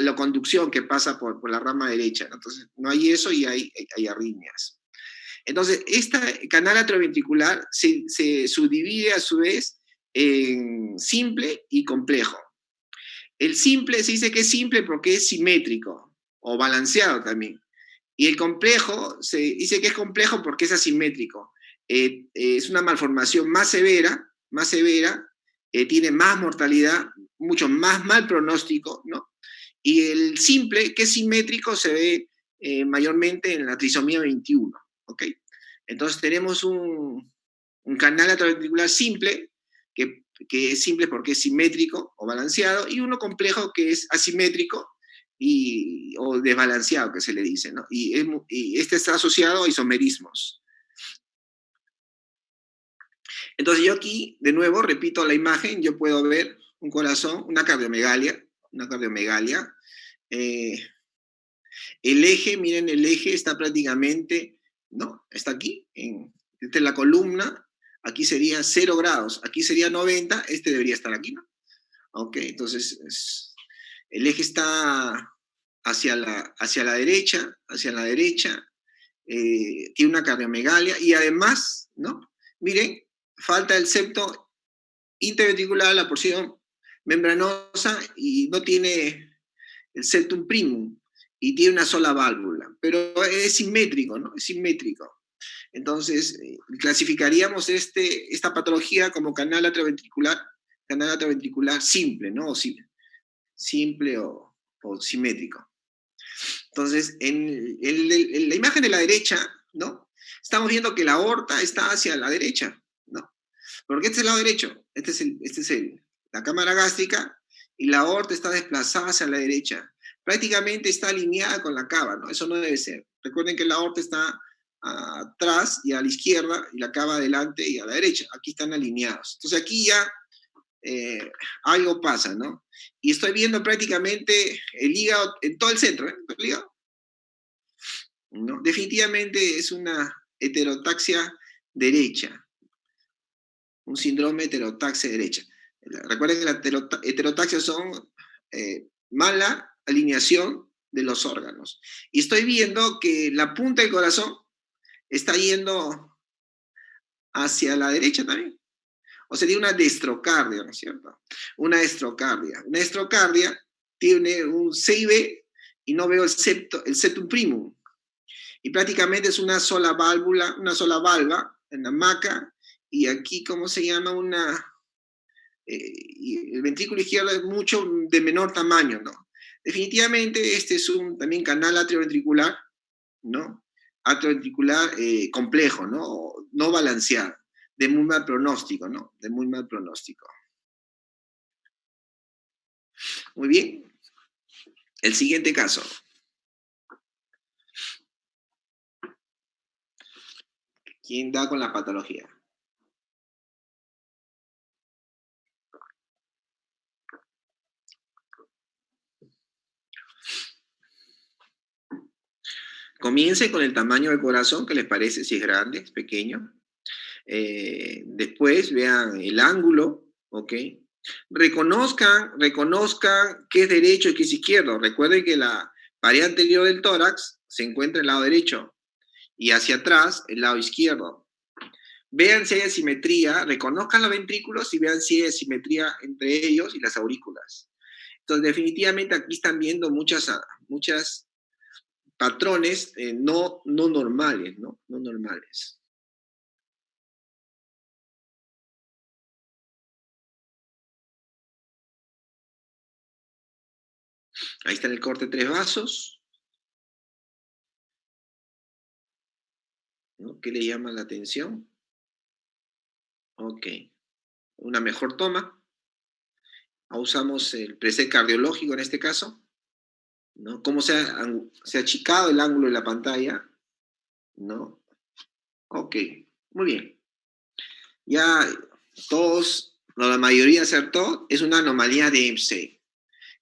B: la conducción que pasa por la rama derecha? Entonces no hay eso y hay arritmias. Entonces, este canal atrioventricular se subdivide a su vez en simple y complejo. El simple se dice que es simple porque es simétrico o balanceado también. Y el complejo, se dice que es complejo porque es asimétrico. Es una malformación más severa tiene más mortalidad, mucho más mal pronóstico, ¿no? Y el simple, que es simétrico, se ve mayormente en la trisomía 21, ¿ok? Entonces tenemos un canal atrioventricular simple, que es simple porque es simétrico o balanceado, y uno complejo que es asimétrico o desbalanceado, que se le dice, ¿no? Y este está asociado a isomerismos. Entonces yo aquí, de nuevo, repito la imagen, yo puedo ver un corazón, una cardiomegalia. El eje, miren, el eje está prácticamente, ¿no? Está aquí, esta es la columna, aquí sería 0 grados, aquí sería 90, este debería estar aquí, ¿no? Ok, entonces el eje está hacia la derecha, tiene una cardiomegalia y además, ¿no? Miren, falta el septo interventricular, la porción membranosa, y no tiene el septum primum, y tiene una sola válvula, pero es simétrico, ¿no? Es simétrico. Entonces, clasificaríamos esta patología como canal atrioventricular simple, ¿no? Simple o simétrico. Entonces, en la imagen de la derecha, ¿no? Estamos viendo que la aorta está hacia la derecha, ¿no? Porque este es el lado derecho, la cámara gástrica, y la aorta está desplazada hacia la derecha. Prácticamente está alineada con la cava, ¿no? Eso no debe ser. Recuerden que la aorta está atrás y a la izquierda, y la cava adelante y a la derecha. Aquí están alineados. Entonces aquí ya algo pasa, ¿no? Y estoy viendo prácticamente el hígado en todo el centro, ¿eh? El hígado, ¿no? Definitivamente es una heterotaxia derecha, un síndrome de heterotaxia derecha. Recuerden que la heterotaxia son mala alineación de los órganos. Y estoy viendo que la punta del corazón está yendo hacia la derecha también. O sería una destrocardia, ¿no es cierto? Una destrocardia. Una destrocardia tiene un CIB y no veo el septum primum. Y prácticamente es una sola válvula, una sola valva en la maca, y aquí, ¿cómo se llama? Y el ventrículo izquierdo es mucho de menor tamaño, ¿no? Definitivamente este es un también canal atrioventricular, ¿no? Atrioventricular complejo, ¿no? No balanceado, de muy mal pronóstico, ¿no? De muy mal pronóstico. Muy bien. El siguiente caso. ¿Quién da con la patología? Comience con el tamaño del corazón, ¿qué les parece? Si es grande, es pequeño. Después vean el ángulo, ¿ok? Reconozcan qué es derecho y qué es izquierdo. Recuerden que la pared anterior del tórax se encuentra en el lado derecho y hacia atrás el lado izquierdo. Vean si hay asimetría, reconozcan los ventrículos y vean si hay asimetría entre ellos y las aurículas. Entonces, definitivamente aquí están viendo muchas patrones no normales, ¿no? No normales. Ahí está en el corte 3 vasos, ¿no? ¿Qué le llama la atención? Ok. Una mejor toma. Usamos el preset cardiológico en este caso, ¿no? Cómo se ha achicado el ángulo de la pantalla, ¿no? Ok, muy bien. Ya todos, no, la mayoría acertó, es una anomalía de EMC.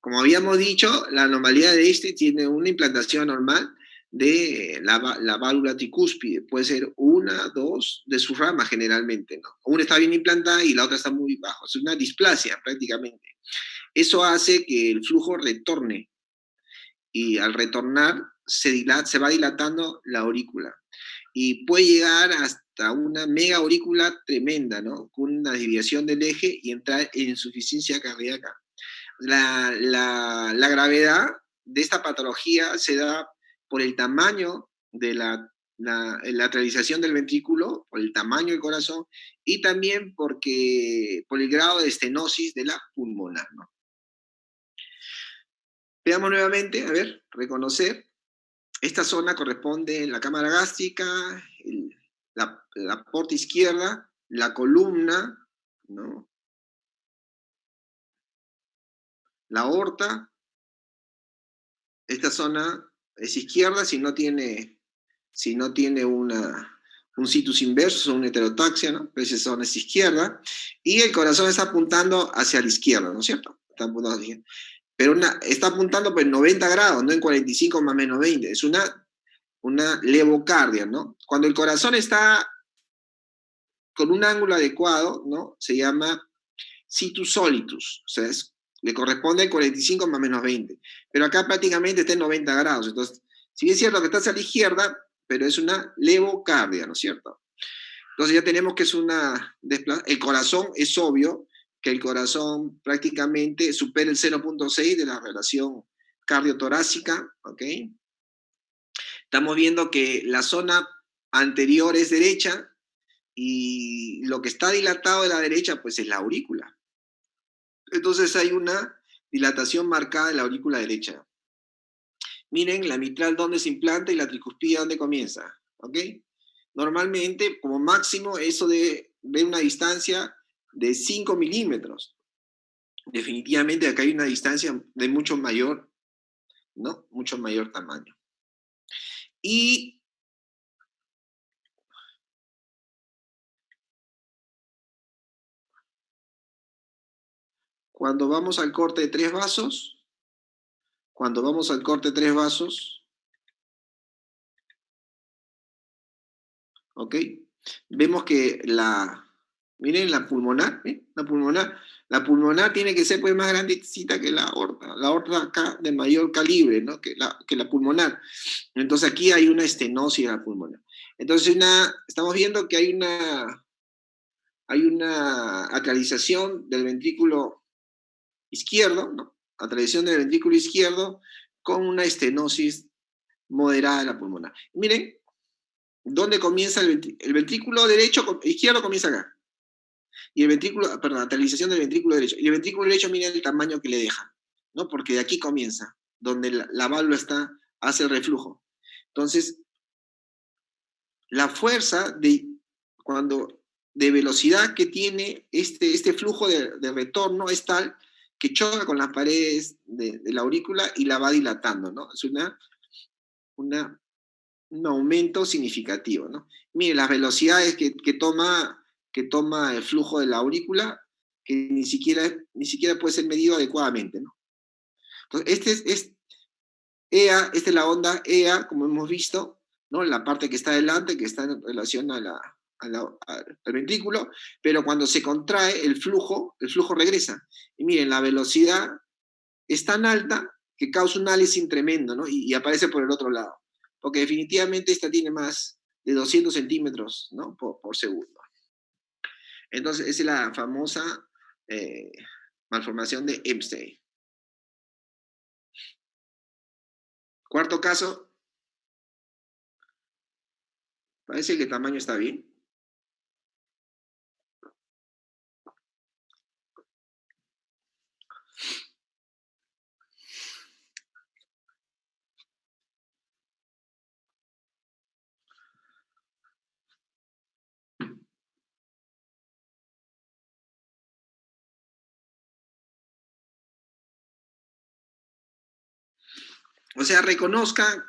B: Como habíamos dicho, la anomalía de este tiene una implantación normal de la válvula tricúspide. Puede ser una, dos de sus ramas generalmente, ¿no? Una está bien implantada y la otra está muy bajo. Es una displasia prácticamente. Eso hace que el flujo retorne y al retornar se va dilatando la aurícula y puede llegar hasta una mega aurícula tremenda, ¿no? Con una desviación del eje y entrar en insuficiencia cardíaca. La gravedad de esta patología se da por el tamaño de la lateralización del ventrículo, por el tamaño del corazón, y también por el grado de estenosis de la pulmonar, ¿no? Veamos nuevamente, a ver, reconocer. Esta zona corresponde a la cámara gástrica, la porta izquierda, la columna, ¿no? La aorta. Esta zona es izquierda si no tiene un situs inversus o una heterotaxia, ¿no? Pero esa zona es izquierda. Y el corazón está apuntando hacia la izquierda, ¿no es cierto? Está apuntando hacia la izquierda. Pero está apuntando pues, en 90 grados, no en 45 más menos 20. Es una levocardia, ¿no? Cuando el corazón está con un ángulo adecuado, ¿no? Se llama situs solitus, o sea, le corresponde 45 más menos 20. Pero acá prácticamente está en 90 grados. Entonces, si bien es cierto que está hacia la izquierda, pero es una levocardia, ¿no es cierto? Entonces ya tenemos que es el corazón, es obvio que el corazón prácticamente supera el 0.6 de la relación cardiotorácica, ¿ok? Estamos viendo que la zona anterior es derecha y lo que está dilatado de la derecha pues es la aurícula. Entonces hay una dilatación marcada de la aurícula derecha. Miren, la mitral dónde se implanta y la tricuspida dónde comienza, ¿ok? Normalmente, como máximo, eso de una distancia de 5 milímetros. Definitivamente acá hay una distancia de mucho mayor, ¿no? Mucho mayor tamaño. Y cuando vamos al corte de 3 vasos, ¿ok? Vemos que miren la pulmonar, ¿eh? La pulmonar tiene que ser pues más grandecita que la aorta acá de mayor calibre, ¿no? Que la pulmonar. Entonces aquí hay una estenosis de la pulmonar. Entonces estamos viendo que hay una atralización del ventrículo izquierdo, ¿no? Atralización del ventrículo izquierdo con una estenosis moderada de la pulmonar. Miren, ¿dónde comienza el ventrículo izquierdo comienza acá? Y el ventrículo, perdón, lateralización del ventrículo derecho. Y el ventrículo derecho, miren el tamaño que le deja, ¿no? Porque de aquí comienza, donde la válvula hace el reflujo. Entonces, la fuerza de velocidad que tiene este flujo de retorno es tal que choca con las paredes de la aurícula y la va dilatando, ¿no? Es un aumento significativo, ¿no? Mire, las velocidades que toma el flujo de la aurícula, que ni siquiera puede ser medido adecuadamente, ¿no? Entonces, esta es la onda EA, como hemos visto, ¿no? La parte que está adelante, que está en relación al ventrículo, pero cuando se contrae el flujo regresa. Y miren, la velocidad es tan alta que causa un aliasing tremendo, ¿no? Y aparece por el otro lado. Porque definitivamente esta tiene más de 200 centímetros, ¿no? por segundo. Entonces, esa es la famosa malformación de Epstein. Cuarto caso. Parece que el tamaño está bien. O sea, reconozcan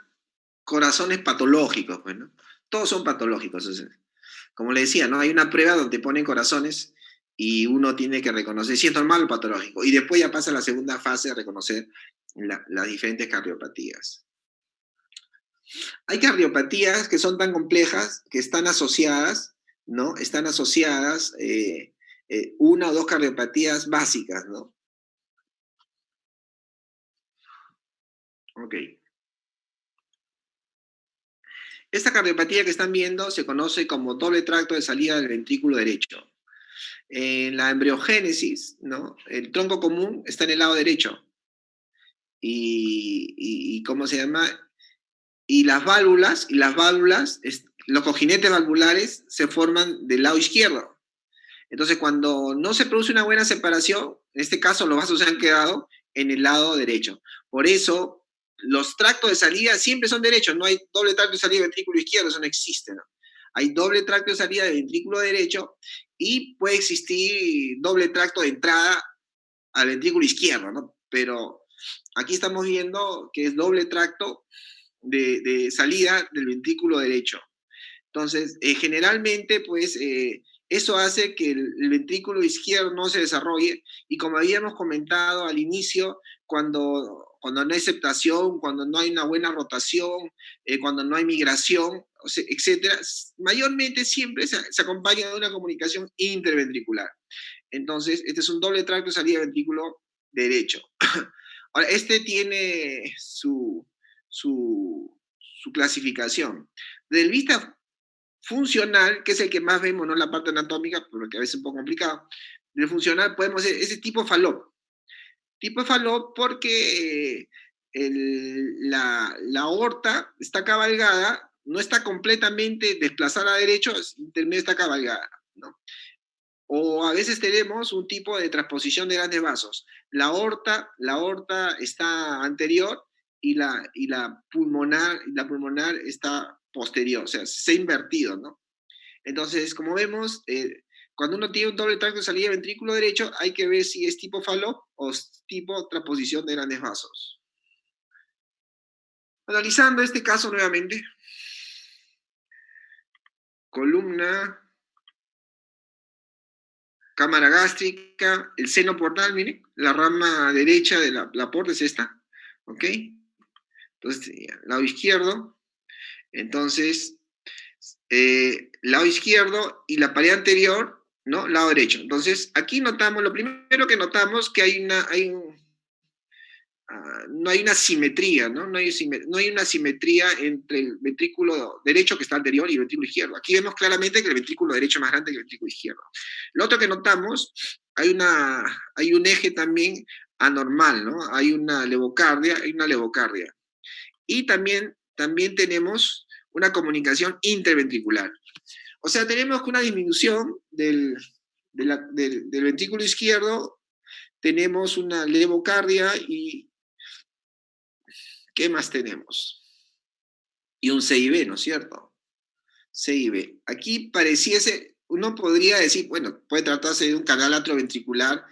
B: corazones patológicos, pues, ¿no? Todos son patológicos. Como le decía, ¿no? Hay una prueba donde ponen corazones y uno tiene que reconocer si es normal o patológico. Y después ya pasa a la segunda fase de reconocer las diferentes cardiopatías. Hay cardiopatías que son tan complejas que están asociadas, ¿no? Están asociadas una o dos cardiopatías básicas, ¿no? Ok. Esta cardiopatía que están viendo se conoce como doble tracto de salida del ventrículo derecho. En la embriogénesis, ¿no? El tronco común está en el lado derecho. Y ¿cómo se llama? y las válvulas, los cojinetes valvulares se forman del lado izquierdo. Entonces, cuando no se produce una buena separación, en este caso los vasos se han quedado en el lado derecho. Por eso, los tractos de salida siempre son derechos, no hay doble tracto de salida de ventrículo izquierdo, eso no existe, ¿no? Hay doble tracto de salida de ventrículo derecho y puede existir doble tracto de entrada al ventrículo izquierdo, ¿no? Pero aquí estamos viendo que es doble tracto de salida del ventrículo derecho. Entonces, generalmente, pues, eso hace que el ventrículo izquierdo no se desarrolle y como habíamos comentado al inicio, cuando no hay septación, cuando no hay una buena rotación, cuando no hay migración, etcétera, mayormente siempre se acompaña de una comunicación interventricular. Entonces, este es un doble tracto de salida de ventrículo derecho. Ahora, este tiene su clasificación. Desde el vista funcional, que es el que más vemos, no la parte anatómica, porque a veces es un poco complicado, de funcional podemos decir, ese tipo Fallot. Tipo Fallot porque la aorta está cabalgada, no está completamente desplazada a derecho, intermedio está cabalgada, ¿no? O a veces tenemos un tipo de transposición de grandes vasos. La aorta está anterior y la pulmonar está posterior, o sea, se ha invertido, ¿no? Entonces, como vemos, cuando uno tiene un doble tracto de salida de ventrículo derecho, hay que ver si es tipo Fallot o tipo transposición de grandes vasos. Analizando este caso nuevamente, columna, cámara gástrica, el seno portal, miren, la rama derecha de la porta es esta, ¿ok? Entonces, lado izquierdo, entonces, lado izquierdo y la pared anterior, ¿no? Lado derecho. Entonces, aquí notamos, lo primero que notamos que no hay una simetría, ¿no? No hay una simetría entre el ventrículo derecho que está anterior y el ventrículo izquierdo. Aquí vemos claramente que el ventrículo derecho es más grande que el ventrículo izquierdo. Lo otro que notamos, hay un eje también anormal, ¿no? Hay una levocardia. Y también tenemos una comunicación interventricular. O sea, tenemos una disminución del ventrículo izquierdo, tenemos una levocardia y ¿qué más tenemos? Y un CIB, ¿no es cierto? CIB. Aquí pareciese, uno podría decir, bueno, puede tratarse de un canal atrioventricular,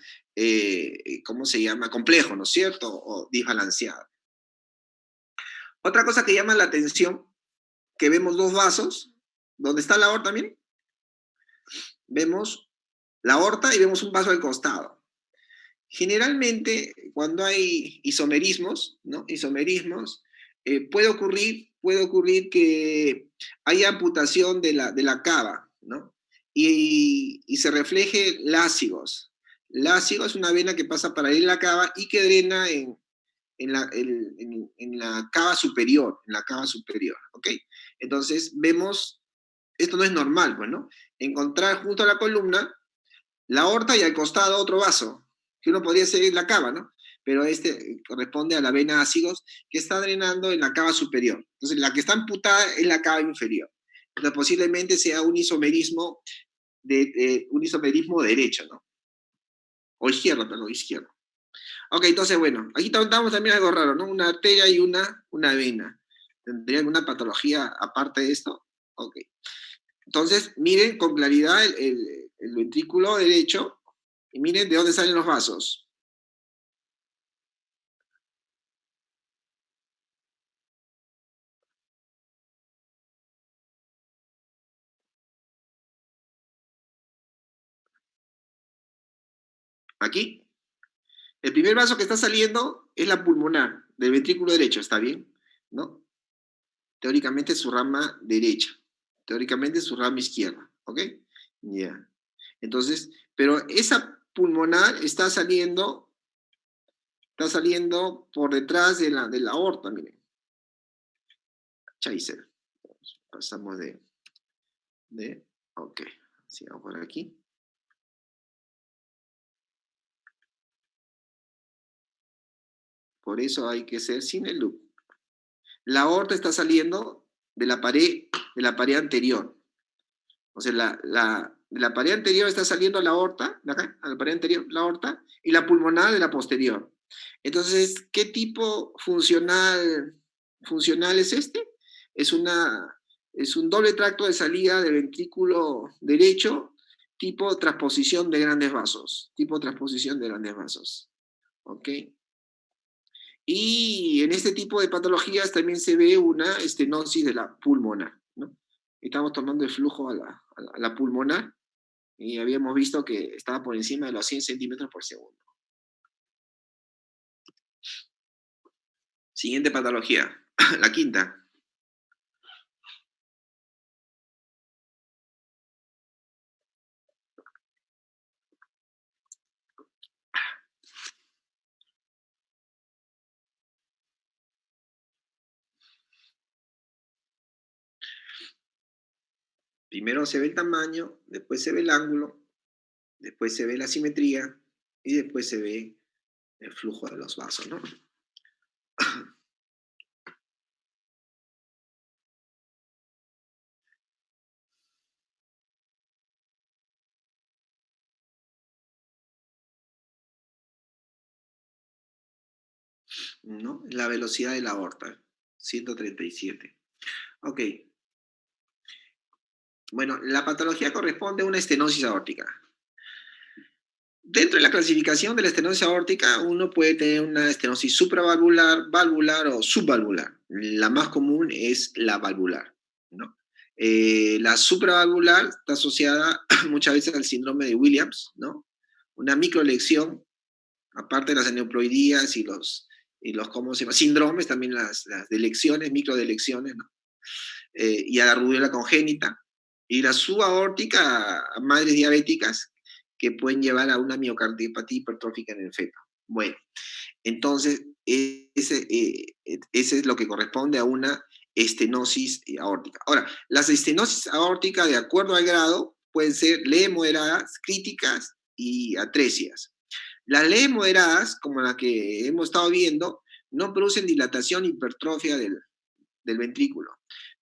B: ¿cómo se llama? Complejo, ¿no es cierto? O desbalanceado. Otra cosa que llama la atención, que vemos dos vasos, donde está la aorta, miren. Vemos la aorta y vemos un vaso al costado. Generalmente, cuando hay isomerismos, ¿no? Puede ocurrir que haya amputación de la cava, ¿no? Y se refleje lásigos. Lásigo es una vena que pasa paralela a la cava y que drena en la cava superior, ¿ok? Entonces, vemos, esto no es normal, pues, ¿no? Encontrar junto a la columna la aorta y al costado otro vaso, que uno podría seguir la cava, ¿no? Pero este corresponde a la vena ácidos que está drenando en la cava superior. Entonces, la que está amputada es la cava inferior. Entonces, posiblemente sea un isomerismo derecho, ¿no? O izquierdo, perdón, izquierdo. Ok, entonces, bueno, aquí notamos también algo raro, ¿no? Una arteria y una vena. ¿Tendría alguna patología aparte de esto? Ok. Entonces, miren con claridad el ventrículo derecho y miren de dónde salen los vasos. Aquí, el primer vaso que está saliendo es la pulmonar del ventrículo derecho, ¿está bien? ¿No? Teóricamente es su rama derecha, teóricamente es su rama izquierda, ¿ok? Ya. Entonces, pero esa pulmonar está saliendo por detrás de la aorta, miren. Chaser. Pasamos ok, sigamos por aquí. Por eso hay que ser sin el loop. La aorta está saliendo de la pared anterior. O sea, de la pared anterior está saliendo la aorta, de acá, a la pared anterior, la aorta, y la pulmonar de la posterior. Entonces, ¿qué tipo funcional es este? Es, es un doble tracto de salida del ventrículo derecho, tipo transposición de grandes vasos. Tipo transposición de grandes vasos. ¿Ok? Y en este tipo de patologías también se ve una estenosis de la pulmonar, ¿no? Estamos tomando el flujo a la pulmonar y habíamos visto que estaba por encima de los 100 centímetros por segundo. Siguiente patología, la quinta. Primero se ve el tamaño, después se ve el ángulo, después se ve la simetría y después se ve el flujo de los vasos, ¿no? ¿No? La velocidad de la aorta, 137. Ok. Bueno, la patología corresponde a una estenosis aórtica. Dentro de la clasificación de la estenosis aórtica, uno puede tener una estenosis supravalvular, valvular o subvalvular. La más común es la valvular, ¿no? La supravalvular está asociada muchas veces al síndrome de Williams, ¿no? Una microlección, aparte de las aneuploidías y los ¿cómo se llama? Síndromes, también las delecciones, microdelecciones, ¿no? Y a la rubiola congénita. Y la subaórtica a madres diabéticas que pueden llevar a una miocardiopatía hipertrófica en el feto. Bueno, entonces ese es lo que corresponde a una estenosis aórtica. Ahora, las estenosis aórticas, de acuerdo al grado, pueden ser leves moderadas, críticas y atresias. Las leves moderadas, como la que hemos estado viendo, no producen dilatación hipertrofia del ventrículo.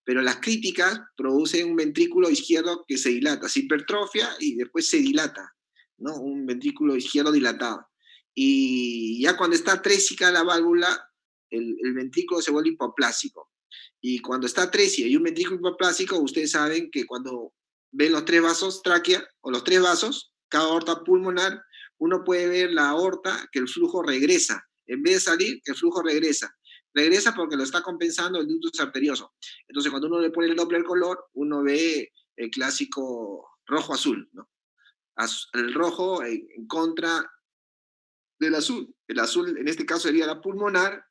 B: Pero las críticas producen un ventrículo izquierdo que se dilata, se hipertrofia y después se dilata, ¿no? Un ventrículo izquierdo dilatado. Y ya cuando está trésica la válvula, el ventrículo se vuelve hipoplásico. Y cuando está atresia y un ventrículo hipoplásico, ustedes saben que cuando ven los tres vasos tráquea, o los tres vasos, cada aorta pulmonar, uno puede ver la aorta que el flujo regresa. En vez de salir, el flujo regresa. Regresa porque lo está compensando el ductus arterioso. Entonces, cuando uno le pone el Doppler color, uno ve el clásico rojo-azul, ¿no? El rojo en contra del azul. El azul, en este caso, sería la pulmonar,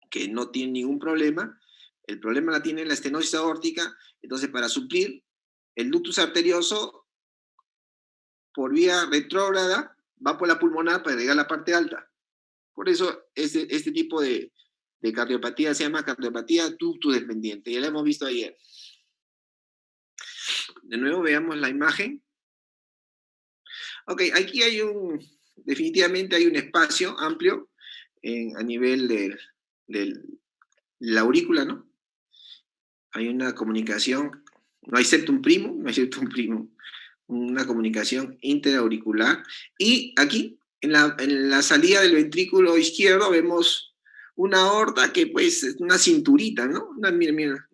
B: que no tiene ningún problema. El problema la tiene la estenosis aórtica. Entonces, para suplir el ductus arterioso, por vía retrógrada, va por la pulmonar para llegar a la parte alta. Por eso este tipo de cardiopatía se llama cardiopatía ductus dependiente. Ya lo hemos visto ayer. De nuevo veamos la imagen. Ok, aquí definitivamente hay un espacio amplio a nivel de la aurícula, ¿no? Hay una comunicación, no hay septum primo, una comunicación interauricular. Y aquí, en la salida del ventrículo izquierdo, vemos una aorta que pues es una cinturita, ¿no? Mira,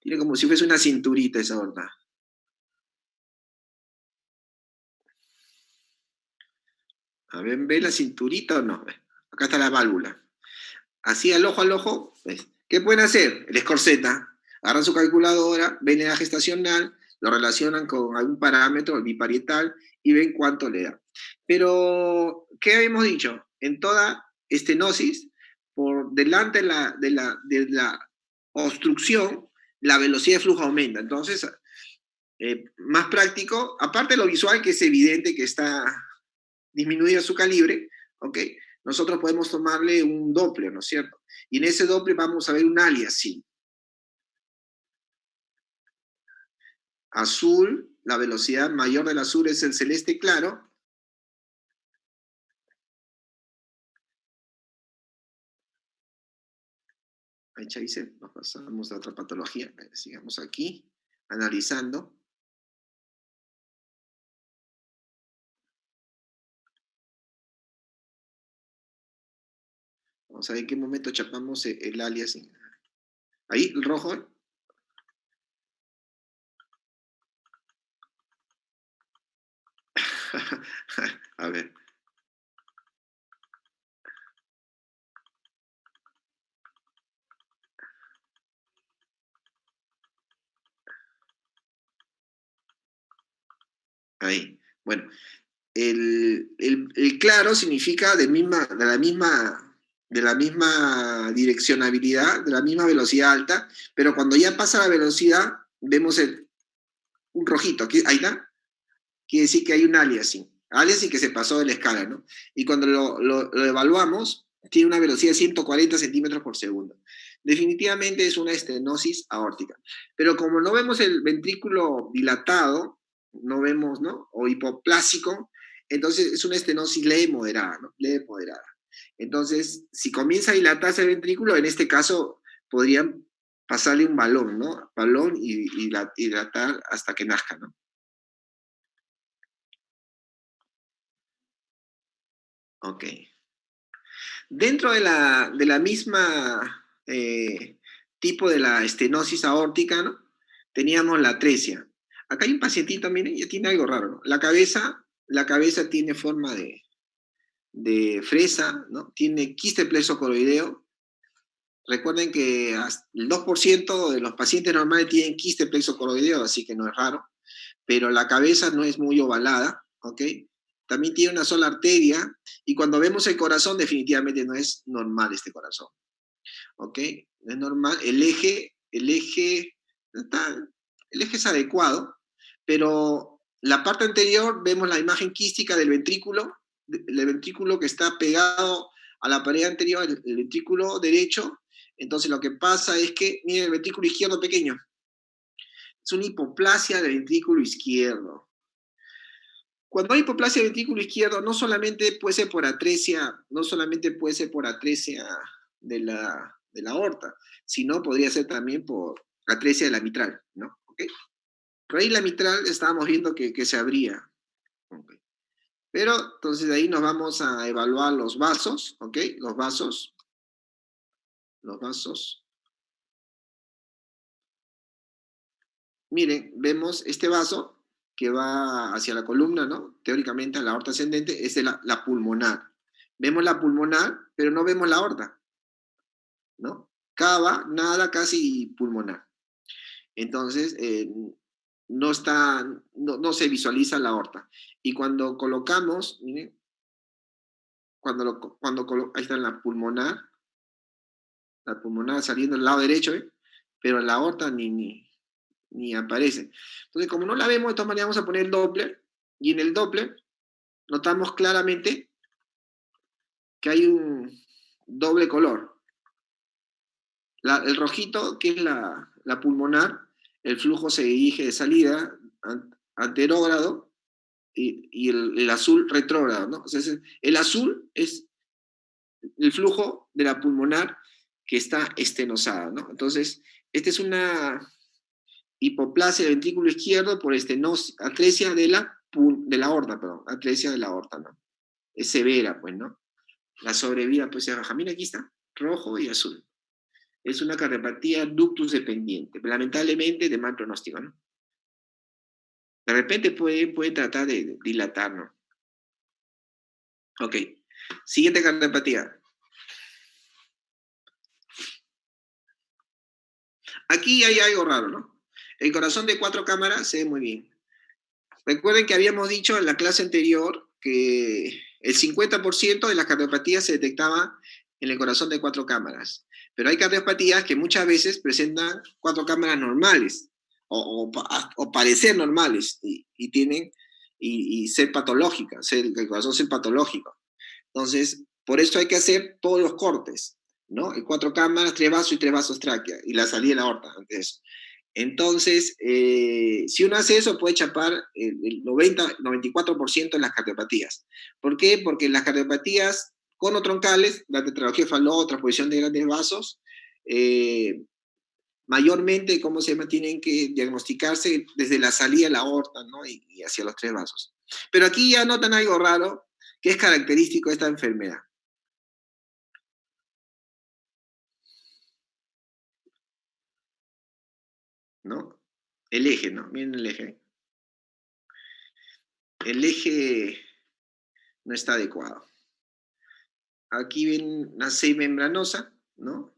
B: tiene como si fuese una cinturita esa aorta. A ver, ¿ve la cinturita o no? Acá está la válvula. Así al ojo, ¿ves? ¿Qué pueden hacer? El escorseta. Agarran su calculadora, ven la edad gestacional, lo relacionan con algún parámetro, el biparietal, y ven cuánto le da. Pero, ¿qué habíamos dicho? En toda estenosis, por delante de la obstrucción, la velocidad de flujo aumenta. Entonces, más práctico, aparte de lo visual, que es evidente que está disminuido su calibre, ¿ok? Nosotros podemos tomarle un Doppler, ¿no es cierto? Y en ese Doppler vamos a ver un aliasing. Azul, la velocidad mayor del azul es el celeste claro. Dice, nos pasamos a otra patología. Sigamos aquí, analizando. Vamos a ver en qué momento chapamos el alias. Ahí, el rojo. A ver. Ahí. Bueno, el claro significa de la misma direccionabilidad, de la misma velocidad alta, pero cuando ya pasa la velocidad, vemos un rojito. Aquí, ahí está. Quiere decir que hay un aliasing que se pasó de la escala, ¿no? Y cuando lo evaluamos, tiene una velocidad de 140 centímetros por segundo. Definitivamente es una estenosis aórtica. Pero como no vemos el ventrículo dilatado, no vemos, ¿no? O hipoplásico, entonces es una estenosis leve moderada, ¿no? Leve moderada. Entonces, si comienza a dilatarse el ventrículo, en este caso podrían pasarle un balón, ¿no? Balón y dilatar hasta que nazca, ¿no? Ok. Dentro de la misma tipo de la estenosis aórtica, ¿no? Teníamos la atresia. Acá hay un pacientito, miren, ya tiene algo raro, ¿no? La cabeza tiene forma de fresa, ¿no? Tiene quiste plexocoroideo. Recuerden que el 2% de los pacientes normales tienen quiste plexocoroideo, así que no es raro, pero la cabeza no es muy ovalada, ¿ok? También tiene una sola arteria, y cuando vemos el corazón, definitivamente no es normal este corazón, ¿ok? No es normal, el eje es adecuado, pero la parte anterior vemos la imagen quística del ventrículo que está pegado a la pared anterior, el ventrículo derecho. Entonces lo que pasa es que, miren, el ventrículo izquierdo pequeño, es una hipoplasia del ventrículo izquierdo. Cuando hay hipoplasia del ventrículo izquierdo, no solamente puede ser por atresia, no solamente puede ser por atresia de la aorta, sino podría ser también por atresia de la mitral, ¿no? ¿Okay? Pero ahí la mitral estábamos viendo que se abría. ¿Okay? Pero entonces de ahí nos vamos a evaluar los vasos, ¿ok? Los vasos. Miren, vemos este vaso que va hacia la columna, ¿no? Teóricamente a la aorta ascendente, es la pulmonar. Vemos la pulmonar, pero no vemos la aorta, ¿no? Cava, nada, casi pulmonar. Entonces, no se visualiza la aorta. Y cuando colocamos, miren, ahí está la pulmonar saliendo del lado derecho, ¿eh? Pero la aorta ni aparece. Entonces, como no la vemos, de todas maneras vamos a poner el Doppler, y en el Doppler notamos claramente que hay un doble color. El rojito, que es la pulmonar, el flujo se dirige de salida anterógrado, y el azul retrógrado, ¿no? O sea, el azul es el flujo de la pulmonar que está estenosada, ¿no? Entonces, esta es una hipoplasia del ventrículo izquierdo por atresia de la aorta, perdón, atresia de la aorta, ¿no? Es severa, pues, ¿no? La sobrevida, pues, se baja. Mira, aquí está, rojo y azul. Es una cardiopatía ductus dependiente, lamentablemente de mal pronóstico, ¿no? De repente puede tratar de dilatar, ¿no? Ok, siguiente cardiopatía. Aquí hay algo raro, ¿no? El corazón de 4 cámaras se ve muy bien. Recuerden que habíamos dicho en la clase anterior que el 50% de las cardiopatías se detectaba en el corazón de 4 cámaras. Pero hay cardiopatías que muchas veces presentan 4 cámaras normales o parecer normales y ser patológicas, el corazón ser patológico. Entonces, por eso hay que hacer todos los cortes, ¿no? En 4 cámaras, 3 vasos y 3 vasos tráquea, y la salida de la aorta antes de eso. Entonces, si uno hace eso, puede chapar el 94% de las cardiopatías. ¿Por qué? Porque las cardiopatías conotroncales, la tetralogía Fallot, transposición de grandes vasos, mayormente, ¿cómo se llama? Tienen que diagnosticarse desde la salida de la aorta, ¿no? Y hacia los tres vasos. Pero aquí ya notan algo raro que es característico de esta enfermedad. ¿No? El eje, ¿no? Miren el eje. El eje no está adecuado. Aquí ven la semembranosa, ¿no?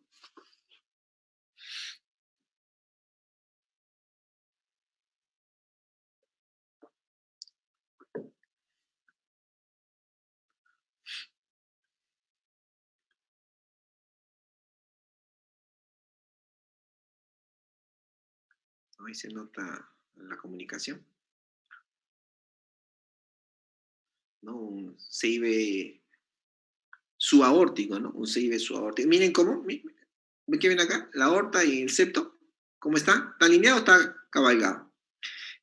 B: Ahí se nota la comunicación, ¿no? Un CIB subaórtico, ¿no? Un CIB subaórtico. Miren cómo, ¿ven qué ven acá? La aorta y el septo, ¿cómo está? ¿Está alineado o está cabalgado?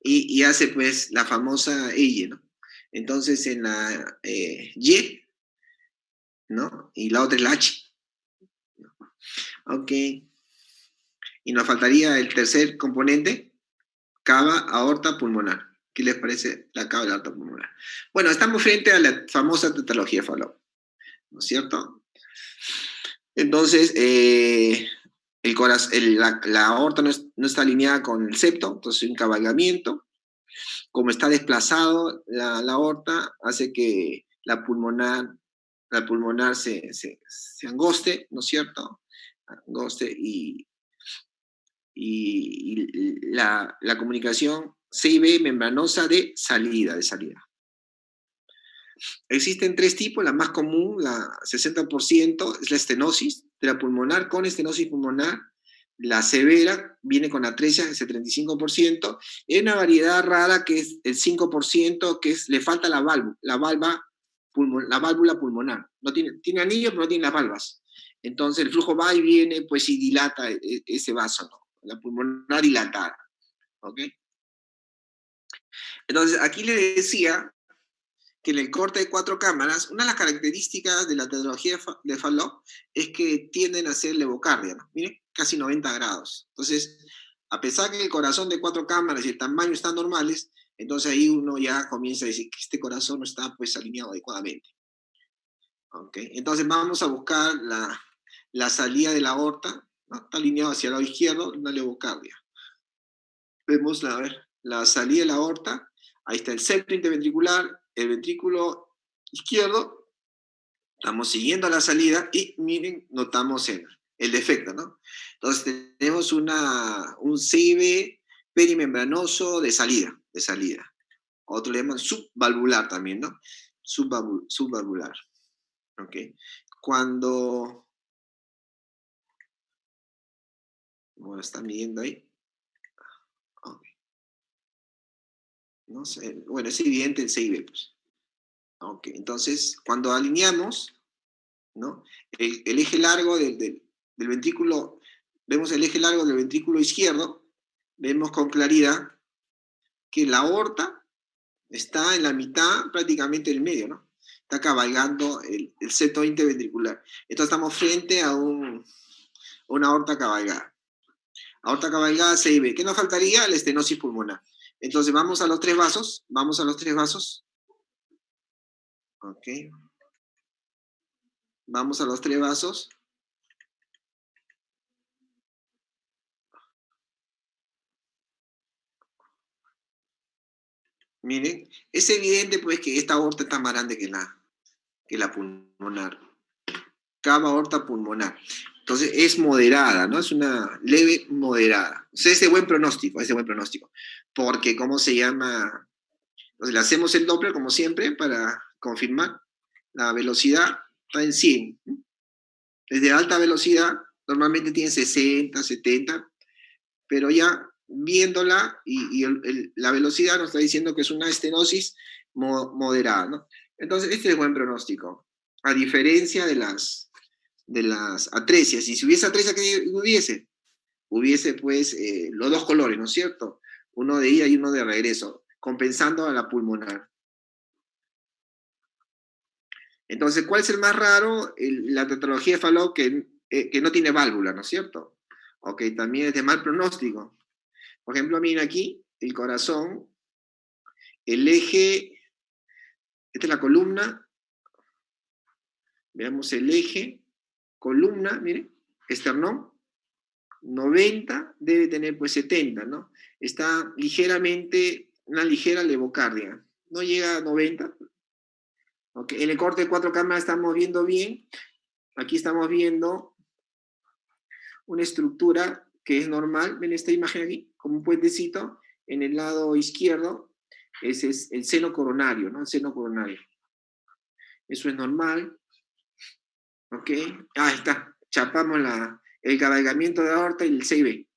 B: Y hace pues la famosa Y, ¿no? Entonces en la Y, ¿no? Y la otra es la H. Ok. Y nos faltaría el tercer componente, cava aorta pulmonar. ¿Qué les parece la cava de la aorta pulmonar? Bueno, estamos frente a la famosa tetralogía de Fallot, ¿no es cierto? Entonces, la aorta no está alineada con el septo, entonces un cabalgamiento. Como está desplazado la aorta, hace que la pulmonar se angoste, ¿no es cierto? Angoste y la comunicación CIB membranosa de salida. Existen tres tipos, la más común, la 60%, es la estenosis de la pulmonar con estenosis pulmonar. La severa viene con atresia, ese 35%. Y hay una variedad rara que es el 5%, que le falta la válvula pulmonar. No tiene anillo, pero no tiene las valvas. Entonces el flujo va y viene, pues y dilata ese vaso, ¿no? La pulmonar dilatada. ¿Ok? Entonces aquí le decía que en el corte de 4 cámaras, una de las características de la tetralogía de Fallot es que tienden a ser levocardia, ¿no? Miren, casi 90 grados. Entonces, a pesar que el corazón de 4 cámaras y el tamaño están normales, entonces ahí uno ya comienza a decir que este corazón no está pues alineado adecuadamente. ¿Okay? Entonces vamos a buscar la salida de la aorta, ¿no? Está alineado hacia el lado izquierdo, una levocardia. Vemos la salida de la aorta, ahí está el septo interventricular, el ventrículo izquierdo, estamos siguiendo la salida y miren, notamos el defecto, ¿no? Entonces tenemos un CIB perimembranoso de salida. Otro le llaman subvalvular también, ¿no? Subvalvular, ¿ok? Cuando, bueno, está midiendo ahí. Okay. No sé, bueno, es evidente el CIB, pues. Ok, entonces, cuando alineamos, ¿no? El eje largo del ventrículo, vemos el eje largo del ventrículo izquierdo, vemos con claridad que la aorta está en la mitad, prácticamente en el medio, ¿no? Está cabalgando el septo interventricular. Entonces estamos frente a una aorta cabalgada. Aorta cabalgada, CIB. ¿Qué nos faltaría? La estenosis pulmonar. Entonces vamos a los tres vasos. Ok. Vamos a los tres vasos. Miren, es evidente pues que esta aorta está más grande que la pulmonar. Cava aorta pulmonar. Entonces es moderada, ¿no? Es una leve moderada. O sea, es de buen pronóstico, Porque, ¿cómo se llama? Entonces le hacemos el Doppler, como siempre, para confirmar. La velocidad está en 100. Desde alta velocidad, normalmente tiene 60, 70, pero ya viéndola y la velocidad nos está diciendo que es una estenosis moderada, ¿no? Entonces, este es buen pronóstico, a diferencia de las atresias. Y si hubiese atresia, ¿qué hubiese? Hubiese, pues, los dos colores, ¿no es cierto? Uno de ida y uno de regreso, compensando a la pulmonar. Entonces, ¿cuál es el más raro? La tetralogía de Fallot, que que no tiene válvula, ¿no es cierto? Ok, también es de mal pronóstico. Por ejemplo, miren aquí, el corazón, el eje, esta es la columna, veamos el eje, columna, miren, esternón, 90, debe tener pues 70, ¿no? Está ligeramente, una ligera levocardia, no llega a 90. Okay. En el corte de 4 cámaras estamos viendo bien, aquí estamos viendo una estructura que es normal, ven esta imagen aquí, como un puentecito, en el lado izquierdo, ese es el seno coronario, ¿no? El seno coronario. Eso es normal, ¿ok? Ahí está, chapamos el cabalgamiento de aorta y el CIB.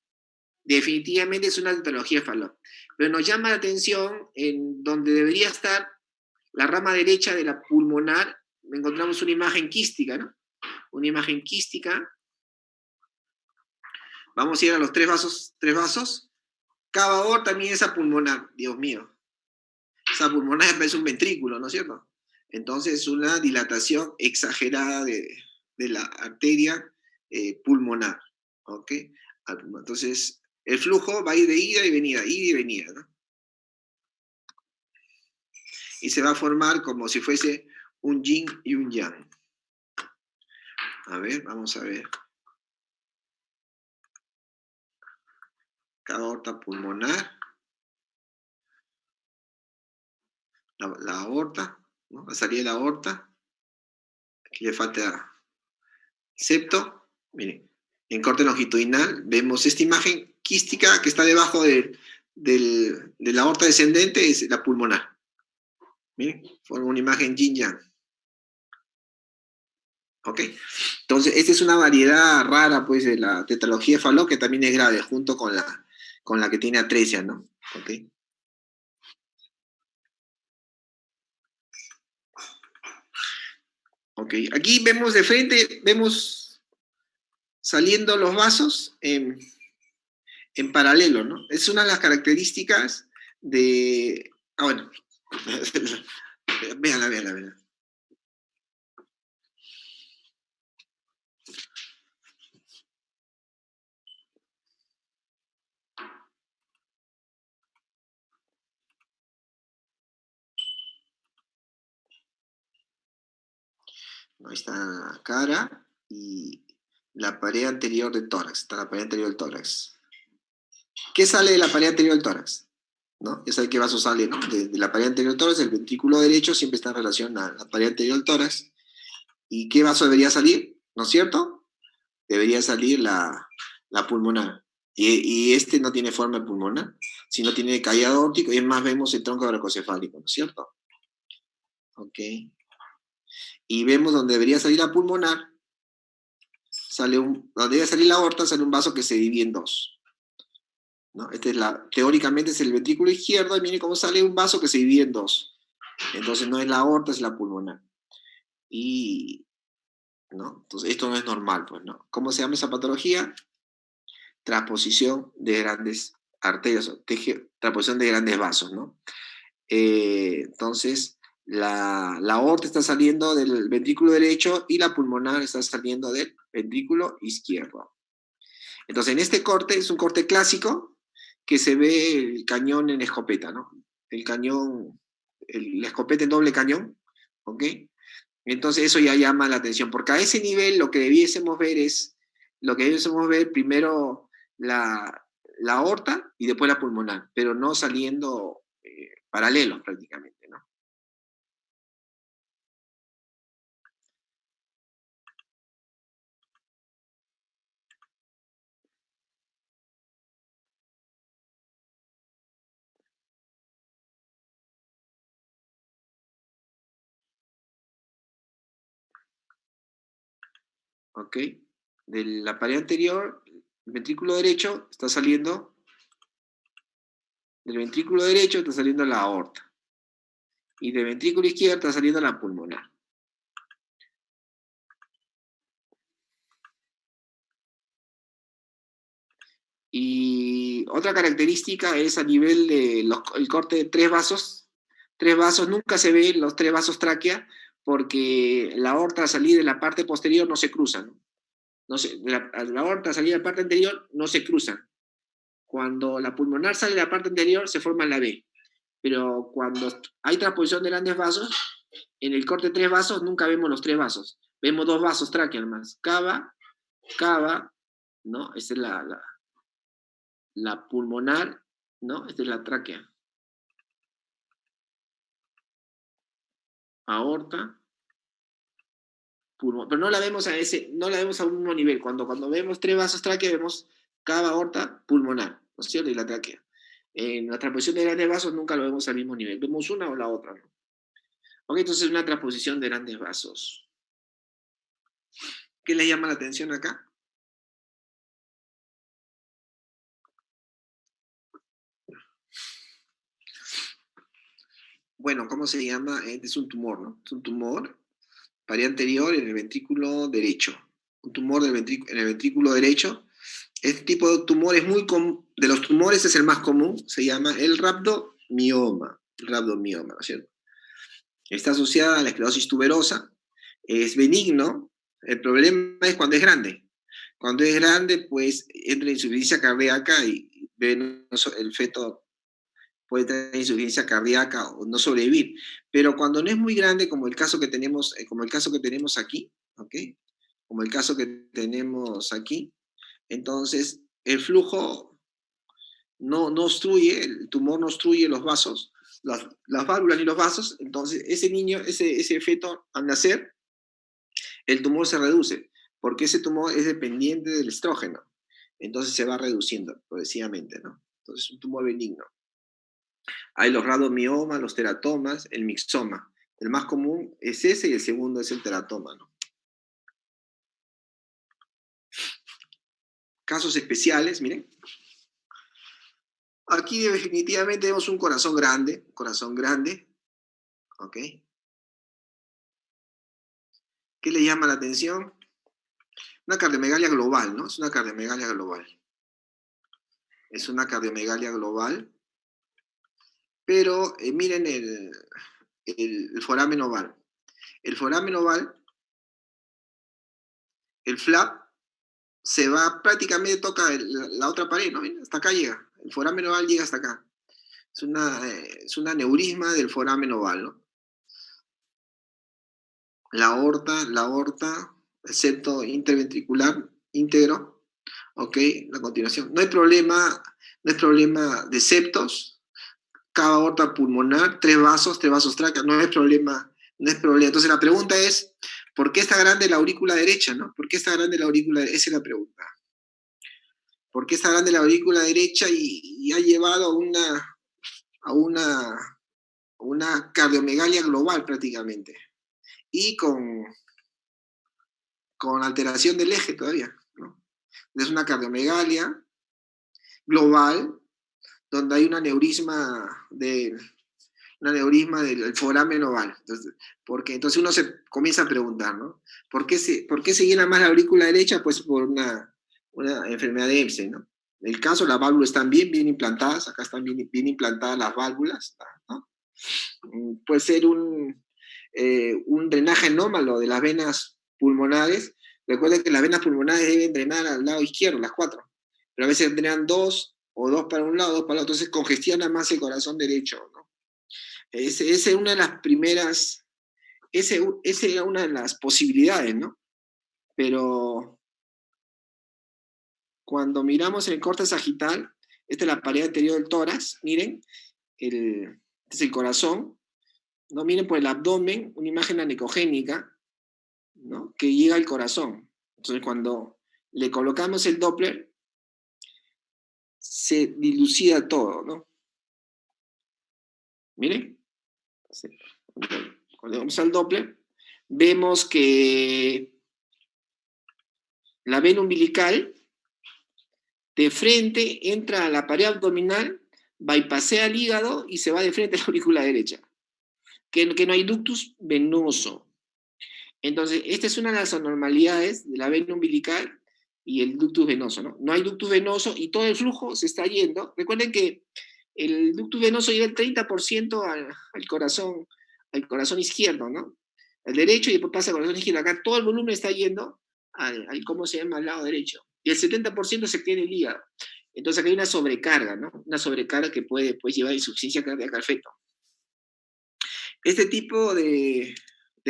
B: Definitivamente es una tetralogía de Fallot. Pero nos llama la atención en donde debería estar la rama derecha de la pulmonar, encontramos una imagen quística, ¿no? Una imagen quística. Vamos a ir a los tres vasos. Cava aorta también esa pulmonar, Dios mío. Esa pulmonar es un ventrículo, ¿no es cierto? Entonces, una dilatación exagerada de la arteria pulmonar, ¿ok? Entonces, el flujo va a ir de ida y venida, ¿no? Y se va a formar como si fuese un yin y un yang. A ver, vamos a ver. Cava aorta pulmonar. La aorta, ¿no? La salida de la aorta. Aquí le falta septo. Miren, en corte longitudinal vemos esta imagen quística que está debajo de la aorta descendente, es la pulmonar. Miren, forma una imagen yin-yang. ¿Ok? Entonces, esta es una variedad rara, pues, de la tetralogía de Fallot, que también es grave, junto con la que tiene atresia, ¿no? ¿Ok? Ok, aquí vemos de frente, vemos saliendo los vasos en paralelo, ¿no? Es una de las características de... Ah, bueno. Véanla. Ahí está la cara y la pared anterior del tórax. Está la pared anterior del tórax. ¿Qué sale de la pared anterior del tórax? ¿No? Ya sabe qué vaso sale, ¿no? De la pared anterior del tórax, el ventrículo derecho siempre está en relación a la pared anterior del tórax. ¿Y qué vaso debería salir? ¿No es cierto? Debería salir la pulmonar. Y este no tiene forma de pulmonar, sino tiene caída aórtico, y es más, vemos el tronco bracocefálico, ¿no es cierto? Ok. Y vemos donde debería salir la pulmonar, donde debe salir la aorta, sale un vaso que se divide en dos, ¿no? Teóricamente es el ventrículo izquierdo, y miren cómo sale un vaso que se divide en dos. Entonces no es la aorta, es la pulmonar. ¿No? Entonces esto no es normal, pues, ¿no? ¿Cómo se llama esa patología? Transposición de grandes arterias, transposición de grandes vasos, ¿no? Entonces, la aorta está saliendo del ventrículo derecho y la pulmonar está saliendo del ventrículo izquierdo. Entonces, en este corte, es un corte clásico que se ve el cañón en escopeta, ¿no? El cañón, la escopeta en doble cañón, ¿ok? Entonces, eso ya llama la atención, porque a ese nivel lo que debiésemos ver primero la aorta y después la pulmonar, pero no saliendo paralelos prácticamente, ¿no? ¿Ok? De la pared anterior, el ventrículo derecho está saliendo, del ventrículo derecho está saliendo la aorta, y del ventrículo izquierdo está saliendo la pulmonar. Y otra característica es a nivel de el corte de tres vasos. Tres vasos, nunca se ven los tres vasos tráquea porque la aorta al salir de la parte posterior no se cruza, ¿no? no se, la aorta salir de la parte anterior, no se cruzan. Cuando la pulmonar sale de la parte anterior, se forma la B. Pero cuando hay transposición de grandes vasos, en el corte de 3 vasos nunca vemos los 3 vasos. Vemos 2 vasos tráqueos más. Cava, ¿no? Esta es la pulmonar, ¿no? Esta es la tráquea. Aorta, pulmón. Pero no la vemos no la vemos a un mismo nivel. Cuando vemos 3 vasos tráqueos, vemos cava, aorta, pulmonar, ¿no es cierto? Y la tráquea. En la transposición de grandes vasos nunca lo vemos al mismo nivel. Vemos una o la otra, ¿no? Ok, entonces una transposición de grandes vasos. ¿Qué les llama la atención acá? Bueno, ¿cómo se llama? Es un tumor, ¿no? Es un tumor, pared anterior en el ventrículo derecho. Un tumor en el ventrículo derecho. Este tipo de tumor es muy común, de los tumores es el más común, se llama el rhabdomioma. El rhabdomioma, ¿no es cierto? Está asociada a la esclerosis tuberosa, es benigno, el problema es cuando es grande. Cuando es grande, pues entra en insuficiencia cardíaca y el feto puede tener insuficiencia cardíaca o no sobrevivir. Pero cuando no es muy grande, como el caso que tenemos aquí, ¿ok? Como el caso que tenemos aquí, entonces el flujo no obstruye, el tumor no obstruye los vasos, las válvulas ni los vasos, entonces ese niño, ese feto al nacer, el tumor se reduce, porque ese tumor es dependiente del estrógeno, entonces se va reduciendo progresivamente, ¿no? Entonces es un tumor benigno. Hay los radomiomas, los teratomas, el mixoma. El más común es ese y el segundo es el teratoma, ¿no? Casos especiales, miren. Aquí definitivamente vemos un corazón grande, ¿ok? ¿Qué le llama la atención? Una cardiomegalia global, ¿no? Es una cardiomegalia global. Es una cardiomegalia global, pero miren el foramen oval. El foramen oval, el flap, se va prácticamente, toca la otra pared, ¿no? Hasta acá llega. El foramen oval llega hasta acá. Es una aneurisma del foramen oval, ¿no? La aorta, el septo interventricular íntegro, ¿ok? La continuación. No hay problema de septos, cava aorta pulmonar, 3 vasos tráqueos, no hay problema. Entonces la pregunta es, ¿por qué está grande la aurícula derecha, no? ¿Por qué está grande la aurícula derecha? Esa es la pregunta. ¿Por qué está grande la aurícula derecha y ha llevado a una cardiomegalia global prácticamente? Y con alteración del eje todavía, ¿no? Es una cardiomegalia global donde hay un aneurisma del foramen oval. Entonces uno se comienza a preguntar, ¿no? ¿Por qué se llena más la aurícula derecha? Pues por una enfermedad de EMSE, ¿no? En el caso, las válvulas están bien implantadas, acá están bien implantadas las válvulas, ¿no? Puede ser un drenaje anómalo de las venas pulmonares. Recuerden que las venas pulmonares deben drenar al lado izquierdo, las 4, pero a veces drenan 2 o 2 para un lado, 2 para el otro, entonces congestiona más el corazón derecho, ¿no? Esa es una de las primeras, esa era una de las posibilidades, ¿no? Pero cuando miramos el corte sagital, esta es la pared anterior del tórax, miren, este es el corazón, ¿no? Miren por el abdomen, una imagen anecogénica, ¿no? Que llega al corazón. Entonces cuando le colocamos el Doppler, se dilucida todo, ¿no? Miren, cuando vamos al Doppler, vemos que la vena umbilical de frente entra a la pared abdominal, bypasea el hígado y se va de frente a la aurícula derecha. Que no hay ductus venoso. Entonces, esta es una de las anormalidades de la vena umbilical y el ductus venoso, ¿no? No hay ductus venoso y todo el flujo se está yendo. Recuerden que el ductus venoso llega el 30% al corazón izquierdo, ¿no? El derecho y después pasa al corazón izquierdo. Acá todo el volumen está yendo ¿cómo se llama? Al lado derecho. Y el 70% se queda en el hígado. Entonces aquí hay una sobrecarga, ¿no? Una sobrecarga que puede pues, llevar a insuficiencia cardíaca al feto. Este tipo de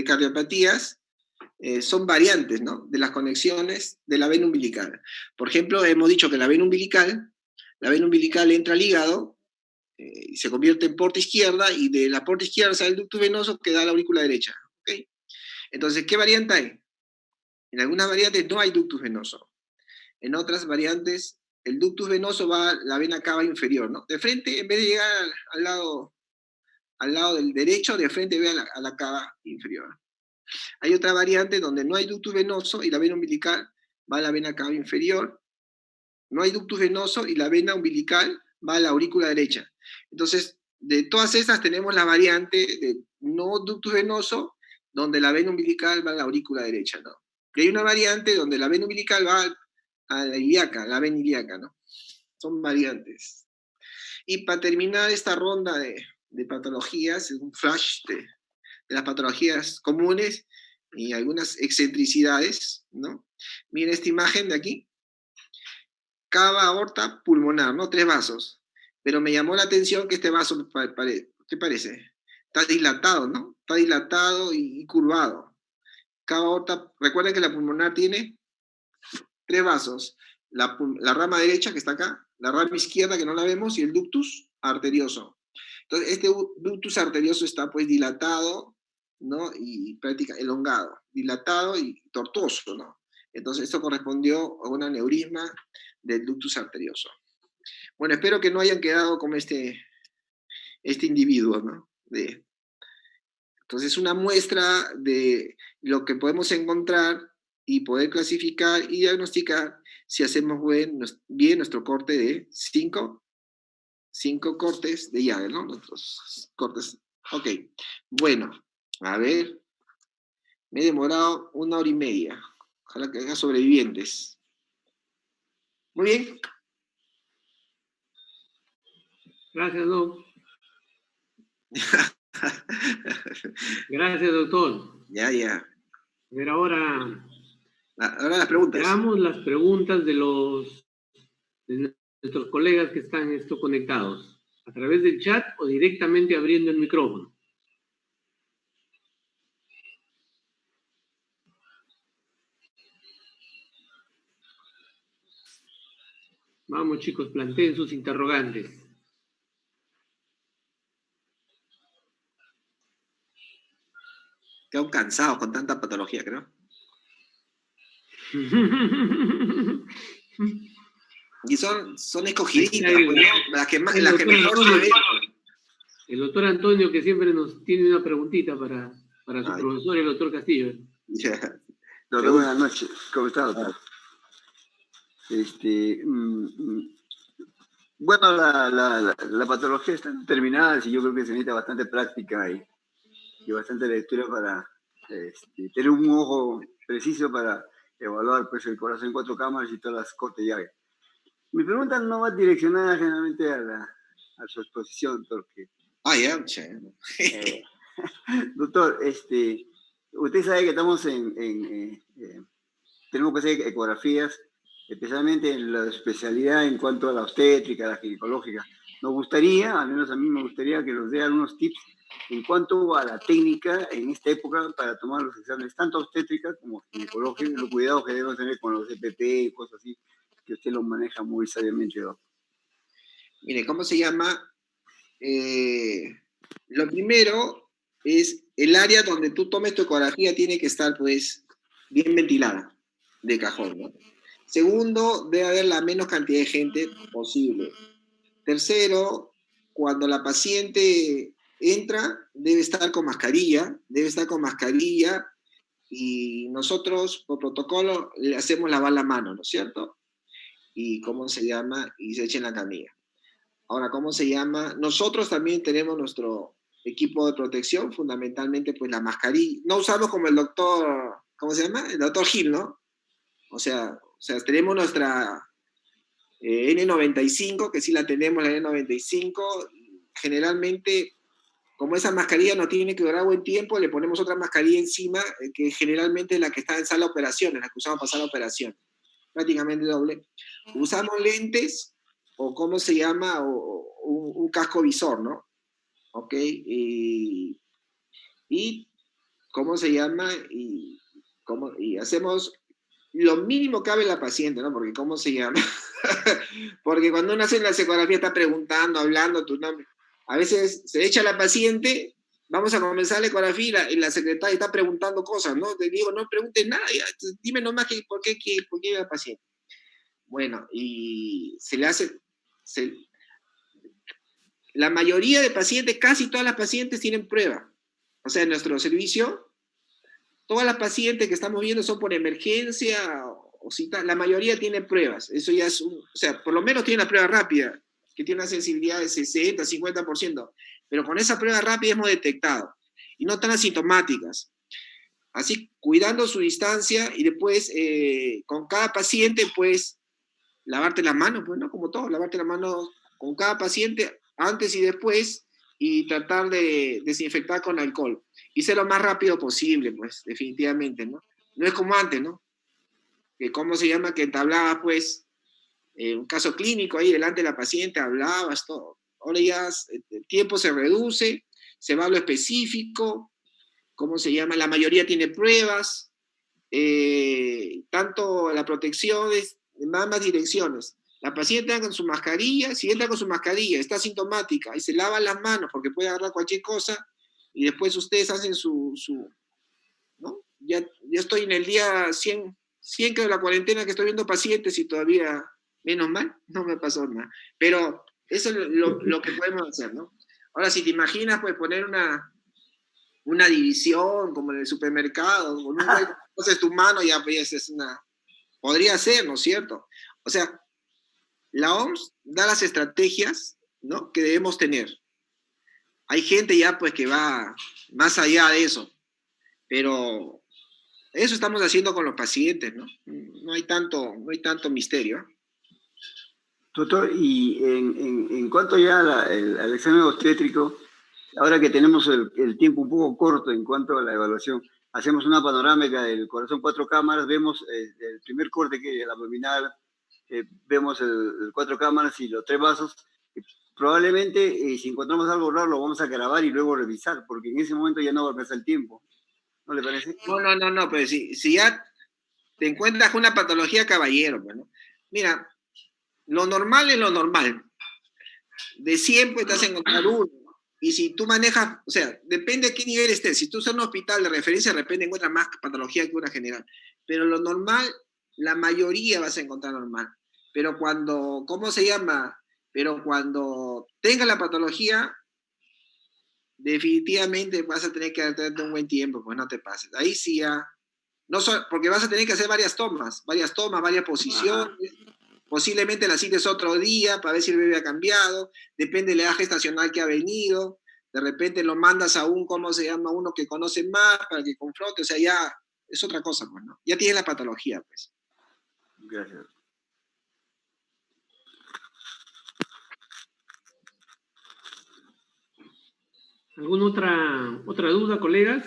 B: cardiopatías son variantes, ¿no? De las conexiones de la vena umbilical. Por ejemplo, hemos dicho que la vena umbilical entra al hígado y se convierte en porta izquierda, y de la porta izquierda sale el ducto venoso que da a la aurícula derecha. ¿Okay? Entonces, ¿qué variante hay? En algunas variantes no hay ductus venoso. En otras variantes, el ductus venoso va a la vena cava inferior, ¿no? De frente, en vez de llegar al lado del derecho, de frente ve a la cava inferior. Hay otra variante donde no hay ductus venoso y la vena umbilical va a la vena cava inferior. No hay ductus venoso y la vena umbilical va a la aurícula derecha. Entonces, de todas estas tenemos la variante de no ductus venoso, donde la vena umbilical va a la aurícula derecha, ¿no? Y hay una variante donde la vena umbilical va a la ilíaca, la vena ilíaca, ¿no? Son variantes. Y para terminar esta ronda de patologías, un flash de las patologías comunes y algunas excentricidades, ¿no? Miren esta imagen de aquí. Cava aorta pulmonar, ¿no? 3 vasos. Pero me llamó la atención que este vaso, ¿qué parece? Está dilatado, ¿no? Está dilatado y curvado. Cava aorta, recuerden que la pulmonar tiene 3 vasos. La rama derecha, que está acá, la rama izquierda, que no la vemos, y el ductus arterioso. Entonces, este ductus arterioso está pues dilatado, ¿no? Y prácticamente elongado, dilatado y tortuoso, ¿no? Entonces, esto correspondió a un aneurisma del ductus arterioso. Bueno, espero que no hayan quedado como este individuo, ¿no? Entonces, una muestra de lo que podemos encontrar y poder clasificar y diagnosticar si hacemos bien nuestro corte de 5 cortes de llave, ¿no? Nuestros cortes. Ok, bueno, a ver, me he demorado 1 hora y media. Ojalá que haya sobrevivientes. Muy bien.
A: Gracias, Doc. Gracias, doctor.
B: Ya.
A: A ver, ahora
B: las preguntas.
A: veamos las preguntas de nuestros colegas que están conectados, a través del chat o directamente abriendo el micrófono. Vamos, chicos, planteen sus interrogantes.
B: Quedo cansado con tanta patología, creo. Y son escogiditas, las que mejor se ven.
A: El doctor Antonio, que siempre nos tiene una preguntita para su profesor, el doctor Castillo.
C: Yeah. Doctor, buenas noches. ¿Cómo está, doctor? Bueno, la patología está determinada, y yo creo que se necesita bastante práctica y bastante lectura para tener un ojo preciso para evaluar pues, el corazón en 4 cámaras y todas las cortes llave. Mi pregunta no va direccionada generalmente a su exposición, doctor. Doctor, usted sabe que estamos tenemos que hacer ecografías, especialmente en la especialidad en cuanto a la obstétrica, la ginecológica. Nos gustaría, al menos a mí me gustaría que nos dé algunos tips en cuanto a la técnica en esta época para tomar los exámenes, tanto obstétrica como ginecológica, los cuidados que debemos tener con los EPP y cosas así, que usted lo maneja muy sabiamente, doctor.
B: Mire, ¿cómo se llama? Lo primero es el área donde tú tomes tu ecografía tiene que estar, pues, bien ventilada, de cajón, ¿no? Segundo, debe haber la menos cantidad de gente posible. Tercero, cuando la paciente entra, debe estar con mascarilla, y nosotros, por protocolo, le hacemos lavar la mano, ¿no es cierto? Y, ¿cómo se llama? Y se echa en la camilla. Ahora, ¿cómo se llama? Nosotros también tenemos nuestro equipo de protección, fundamentalmente, pues la mascarilla. No usamos como el doctor, ¿cómo se llama? El doctor Gil, ¿no? O sea, tenemos nuestra N95, que sí la tenemos, la N95. Generalmente, como esa mascarilla no tiene que durar buen tiempo, le ponemos otra mascarilla encima, que generalmente es la que está en sala de operaciones, la que usamos para sala de operaciones, prácticamente doble. Usamos lentes, o ¿cómo se llama? Un casco visor, ¿no? ¿Ok? Y ¿cómo se llama? Y hacemos lo mínimo que cabe la paciente, ¿no? Porque ¿cómo se llama? Porque cuando uno hace la ecografía está preguntando, hablando tu nombre. A veces se echa la paciente, vamos a comenzar la ecografía y la secretaria está preguntando cosas, ¿no? Te digo, no preguntes nada, ya, dime nomás por qué la paciente. Bueno, y se le hace... la mayoría de pacientes, casi todas las pacientes tienen prueba. O sea, en nuestro servicio, todas las pacientes que estamos viendo son por emergencia o cita, la mayoría tiene pruebas. Eso ya es o sea, por lo menos tiene una prueba rápida, que tiene una sensibilidad de 60, 50%. Pero con esa prueba rápida hemos detectado. Y no tan asintomáticas. Así, cuidando su distancia y después, con cada paciente, pues, lavarte las manos, pues, ¿no? Como todo, lavarte las manos con cada paciente, antes y después, y tratar de desinfectar con alcohol. Y ser lo más rápido posible, pues, definitivamente, ¿no? No es como antes, ¿no? Que cómo se llama, que te hablabas, pues, un caso clínico ahí delante de la paciente, hablabas, todo. Ahora ya el tiempo se reduce, se va a lo específico, ¿cómo se llama? La mayoría tiene pruebas, tanto la protección es en ambas direcciones. La paciente entra con su mascarilla, si entra con su mascarilla, está asintomática y se lava las manos porque puede agarrar cualquier cosa, y después ustedes hacen ¿no? Ya estoy en el día 100 que de la cuarentena que estoy viendo pacientes y todavía, menos mal, no me pasó nada. Pero eso es lo que podemos hacer, ¿no? Ahora, si te imaginas, pues poner una división como en el supermercado, con un güey, entonces tu mano ya pues, es podría ser, ¿no es cierto? O sea, la OMS da las estrategias, ¿no?, que debemos tener. Hay gente ya pues que va más allá de eso, pero eso estamos haciendo con los pacientes, ¿no? No hay tanto misterio.
C: Doctor, y en cuanto ya al examen obstétrico, ahora que tenemos el tiempo un poco corto en cuanto a la evaluación, hacemos una panorámica del corazón 4 cámaras, vemos el primer corte que es el abdominal, vemos el 4 cámaras y los 3 vasos. Probablemente, si encontramos algo raro, lo vamos a grabar y luego revisar, porque en ese momento ya no va a alcanzar el tiempo. ¿No le parece?
B: No, pero si ya te encuentras con una patología, caballero, pues, ¿no? Mira, lo normal es lo normal. De 100 pues te vas a encontrar uno. Y si tú manejas, o sea, depende de qué nivel estés. Si tú estás en un hospital de referencia, de repente encuentras más patología que una general. Pero lo normal, la mayoría vas a encontrar normal. Pero cuando, ¿cómo se llama? Pero cuando tenga la patología, definitivamente vas a tener que darte un buen tiempo, pues no te pases. Ahí sí ya, no porque vas a tener que hacer varias tomas, varias posiciones. Posiblemente la cites otro día para ver si el bebé ha cambiado, depende de la edad gestacional que ha venido, de repente lo mandas a ¿cómo se llama? Uno que conoce más para que confronte, o sea, ya es otra cosa, pues, ¿no? Ya tienes la patología, pues.
C: Gracias.
A: ¿Alguna otra duda, colegas?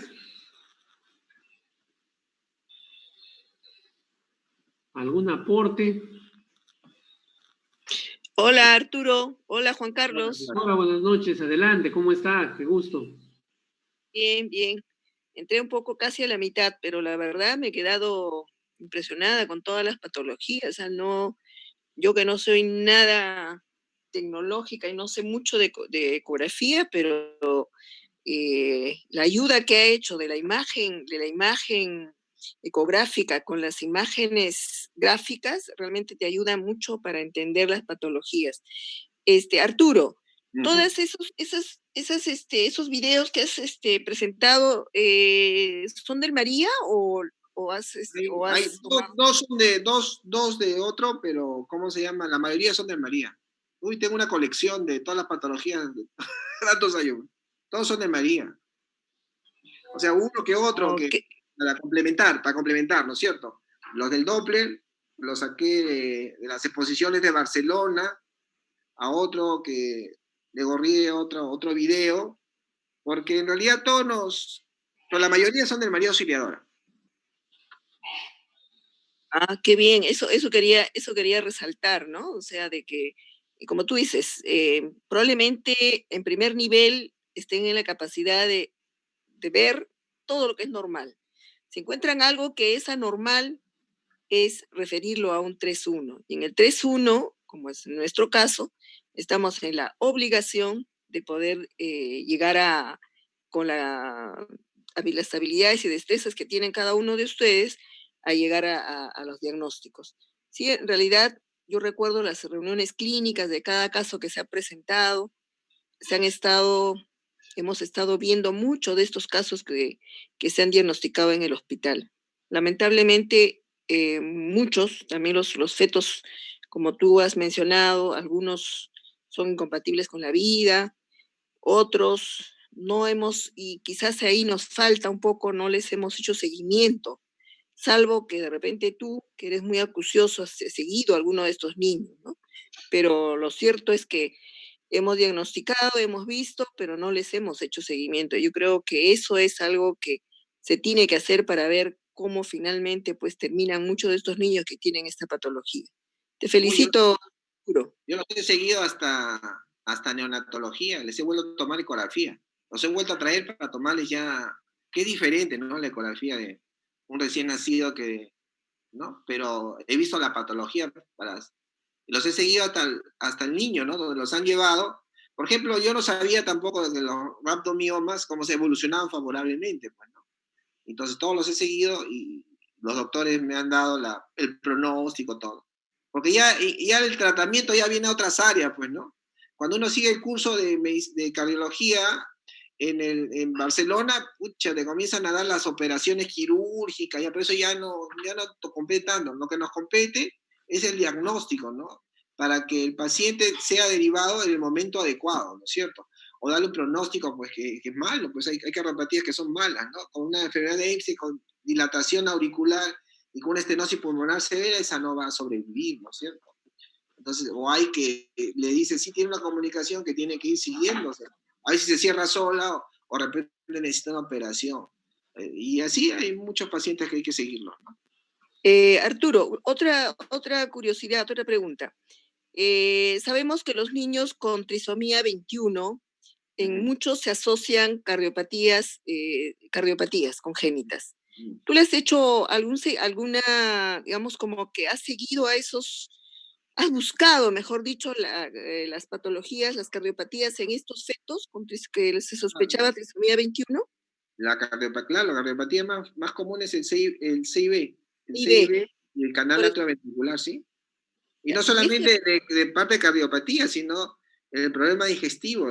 A: ¿Algún aporte?
D: Hola Arturo, hola Juan Carlos.
A: Hola, buenas noches, adelante, ¿cómo está? Qué gusto.
D: Bien, bien. Entré un poco casi a la mitad, pero la verdad me he quedado impresionada con todas las patologías. O sea, no, yo que no soy nada tecnológica y no sé mucho de ecografía, pero la ayuda que ha hecho de la imagen ecográfica con las imágenes gráficas realmente te ayuda mucho para entender las patologías. Arturo, todos esos videos que has presentado, ¿son del María o has tomado?
B: Dos de otro, pero ¿cómo se llama? La mayoría son de María. Uy, tengo una colección de todas las patologías, tantos años. Todos son de María. O sea, uno que otro,
D: Okay.
B: que para complementar, ¿no es cierto? Los del Doppler los saqué de las exposiciones de Barcelona, a otro que le gorrié otro video, porque en realidad pero la mayoría son del marido auxiliadora.
D: Ah, qué bien, eso quería resaltar, ¿no? O sea, de que, como tú dices, probablemente en primer nivel estén en la capacidad de ver todo lo que es normal. Si encuentran algo que es anormal, es referirlo a un 3-1. Y en el 3-1, como es en nuestro caso, estamos en la obligación de poder llegar con las habilidades y destrezas que tienen cada uno de ustedes, a llegar a los diagnósticos. Sí, en realidad yo recuerdo las reuniones clínicas de cada caso que se ha presentado, hemos estado viendo mucho de estos casos que se han diagnosticado en el hospital. Lamentablemente, muchos, también los fetos, como tú has mencionado, algunos son incompatibles con la vida, otros no hemos, y quizás ahí nos falta un poco, no les hemos hecho seguimiento, salvo que de repente tú, que eres muy acucioso, has seguido a alguno de estos niños, ¿no? Pero lo cierto es que hemos diagnosticado, hemos visto, pero no les hemos hecho seguimiento. Yo creo que eso es algo que se tiene que hacer para ver cómo finalmente pues terminan muchos de estos niños que tienen esta patología. Te
B: Uy,
D: felicito, Arturo.
B: yo los he seguido hasta neonatología, les he vuelto a tomar ecografía. Los he vuelto a traer para tomarles ya, que es diferente, ¿no? La ecografía de un recién nacido ¿no? Pero he visto la patología los he seguido hasta el niño, ¿no? Donde los han llevado. Por ejemplo, yo no sabía tampoco de los rhabdomiomas cómo se evolucionaban favorablemente, pues, ¿no? Entonces todos los he seguido y los doctores me han dado el pronóstico, todo. Porque ya el tratamiento ya viene a otras áreas, pues, ¿no? Cuando uno sigue el curso de cardiología en Barcelona, pucha, te comienzan a dar las operaciones quirúrgicas, ya, pero eso ya no te compete tanto. Lo que nos compete es el diagnóstico, ¿no? Para que el paciente sea derivado en el momento adecuado, ¿no es cierto? O darle un pronóstico, pues, que es malo, pues hay cardiopatías que son malas, ¿no? Con una enfermedad de EPSI, con dilatación auricular y con una estenosis pulmonar severa, esa no va a sobrevivir, ¿no es cierto? Entonces, o hay que, le dice, sí tiene una comunicación que tiene que ir siguiéndose, a ver si se cierra sola o de repente necesita una operación. Y así hay muchos pacientes que hay que seguirlos, ¿no?
D: Arturo, otra curiosidad, otra pregunta. Sabemos que los niños con trisomía 21, en muchos se asocian cardiopatías congénitas. ¿Tú le has hecho alguna, digamos, como que has seguido a esos, has buscado, mejor dicho, las patologías, las cardiopatías en estos fetos que se sospechaba trisomía 21?
B: La cardiopatía más común es el CIB, el
D: CIB.
B: CIB y el canal atrioventricular, ¿sí? Y no
D: Y
B: solamente de parte de cardiopatía, sino el problema digestivo.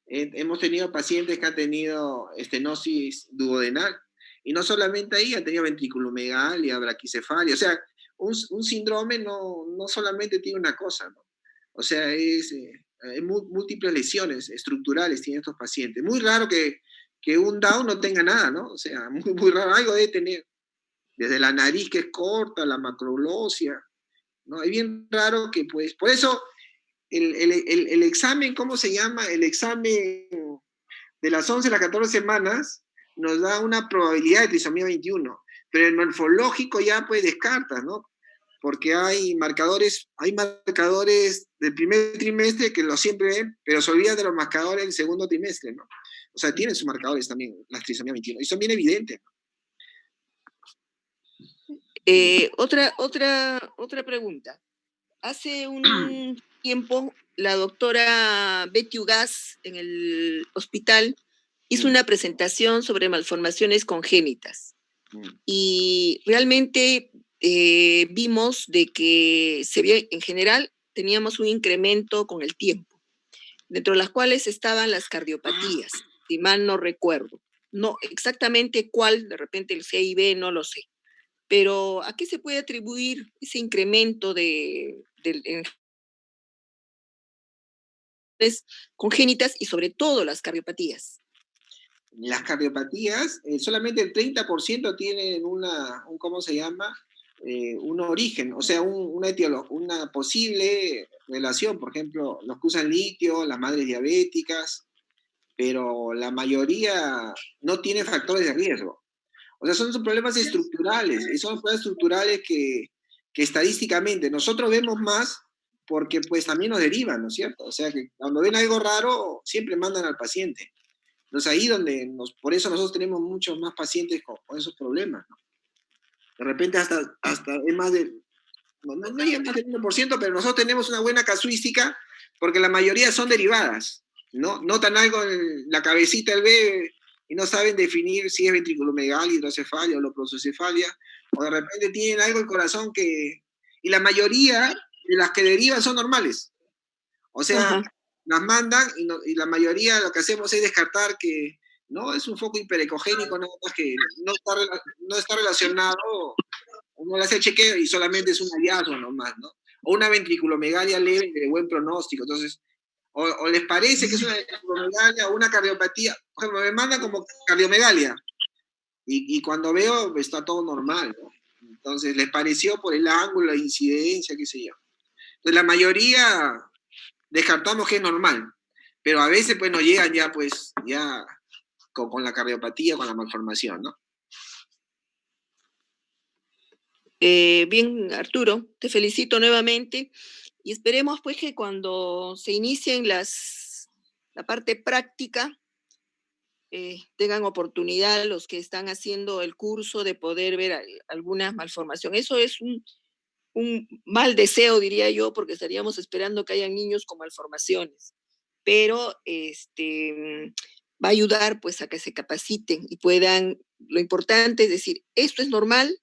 B: Hemos tenido pacientes que han tenido estenosis duodenal, y no solamente ahí, han tenido ventriculomegalia, braquicefalia, o sea, un síndrome no solamente tiene una cosa, ¿no? O sea, hay múltiples lesiones estructurales tienen estos pacientes. Muy raro que un Down no tenga nada, ¿no? O sea, muy raro, algo debe tener. Desde la nariz que es corta, la macroglosia, ¿no? Es bien raro que, pues, por eso el examen, ¿cómo se llama? El examen de las 11 a las 14 semanas nos da una probabilidad de trisomía 21, pero el morfológico ya pues descartas, ¿no? Porque hay marcadores del primer trimestre que lo siempre ven, pero se olvidan de los marcadores del segundo trimestre, ¿no? O sea, tienen sus marcadores también, las trisomía 21, y son bien evidentes, ¿no?
D: Otra pregunta. Hace un tiempo, la doctora Betty Ugaz en el hospital hizo una presentación sobre malformaciones congénitas. Y realmente vimos de que en general teníamos un incremento con el tiempo, dentro de las cuales estaban las cardiopatías, si mal no recuerdo. No exactamente cuál, de repente el CIB, no lo sé. Pero ¿a qué se puede atribuir ese incremento en congénitas y sobre todo las cardiopatías?
B: Las cardiopatías, solamente el 30% tienen ¿cómo se llama? Un origen, o sea, una posible relación, por ejemplo, los que usan litio, las madres diabéticas, pero la mayoría no tiene factores de riesgo. O sea, son problemas estructurales, y son problemas estructurales que estadísticamente nosotros vemos más porque pues también nos derivan, ¿no es cierto? O sea, que cuando ven algo raro, siempre mandan al paciente. Entonces ahí por eso nosotros tenemos muchos más pacientes con esos problemas, ¿no? De repente hasta es más de, no llega más del 1%, pero nosotros tenemos una buena casuística porque la mayoría son derivadas, ¿no? Notan algo en la cabecita del bebé y no saben definir si es ventriculomegalia, hidrocefalia o loprosocefalia, o de repente tienen algo en el corazón y la mayoría de las que derivan son normales. O sea,
D: Ajá.
B: las mandan y la mayoría lo que hacemos es descartar que no es un foco hiperecogénico, nada más que no está relacionado, uno le hace el chequeo y solamente es un hallazgo nomás, ¿no? O una ventriculomegalia leve de buen pronóstico. Entonces, o les parece que es una ventriculomegalia o una cardiopatía. Por ejemplo, me mandan como cardiomegalia y cuando veo está todo normal, ¿no? Entonces, les pareció por el ángulo, la incidencia, qué sé yo. Entonces, la mayoría descartamos que es normal, pero a veces pues nos llegan ya pues, ya con la cardiopatía, con la malformación, ¿no?
D: Bien, Arturo, te felicito nuevamente y esperemos pues que cuando se inicien la parte práctica, tengan oportunidad los que están haciendo el curso de poder ver alguna malformación. Eso es un mal deseo, diría yo, porque estaríamos esperando que hayan niños con malformaciones, pero va a ayudar pues a que se capaciten y puedan, lo importante es decir, esto es normal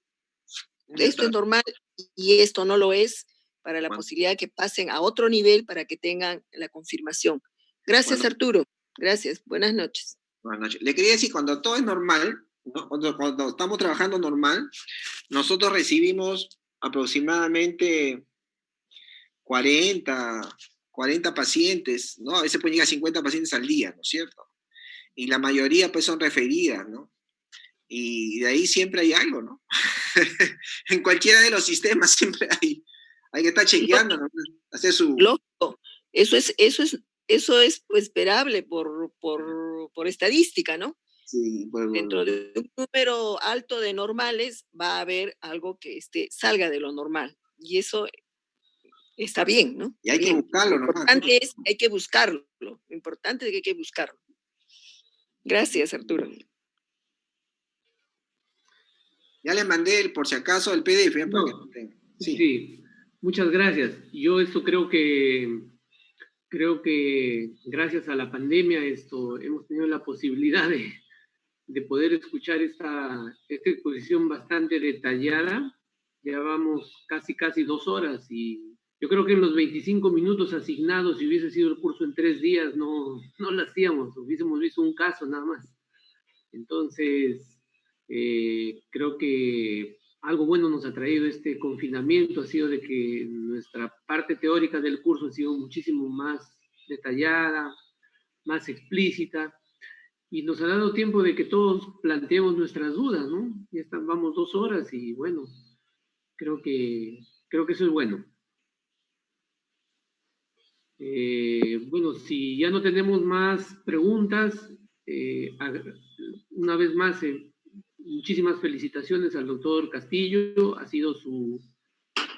D: y esto no lo es, para la posibilidad de que pasen a otro nivel para que tengan la confirmación. Gracias,
B: Bueno,
D: Arturo. Gracias. Buenas noches.
B: buenas noches. Le quería decir, cuando todo es normal, ¿no? Cuando estamos trabajando normal, nosotros recibimos aproximadamente 40 pacientes, ¿no? A veces pueden llegar a 50 pacientes al día, ¿no es cierto? Y la mayoría pues son referidas, ¿no? Y de ahí siempre hay algo, ¿no? En cualquiera de los sistemas siempre hay que estar chequeando, ¿no? Hacer su...
D: Lógico. Eso es pues, esperable por estadística, ¿no?
B: Sí, pues,
D: Dentro de un número alto de normales va a haber algo que salga de lo normal. Y eso está bien, ¿no?
B: y hay
D: Está
B: que
D: bien.
B: buscarlo,
D: Lo
B: nomás.
D: importante es que hay que buscarlo. Lo importante es que hay que buscarlo. Gracias, Arturo.
B: Ya les mandé, por si acaso, el PDF. ¿Ya? Para que
A: No,
B: lo tengan.
A: sí,
B: Sí.
A: muchas gracias. Yo esto creo que gracias a la pandemia hemos tenido la posibilidad de poder escuchar esta exposición bastante detallada. Ya vamos casi 2 horas y yo creo que en los 25 minutos asignados, si hubiese sido el curso en 3 días, no lo hacíamos, hubiésemos visto un caso nada más. Entonces, creo que algo bueno nos ha traído este confinamiento, ha sido de que nuestra parte teórica del curso ha sido muchísimo más detallada, más explícita, y nos ha dado tiempo de que todos planteemos nuestras dudas, ¿no? Vamos 2 horas y bueno, creo que eso es bueno. Bueno, si ya no tenemos más preguntas, una vez más, muchísimas felicitaciones al doctor Castillo. Ha sido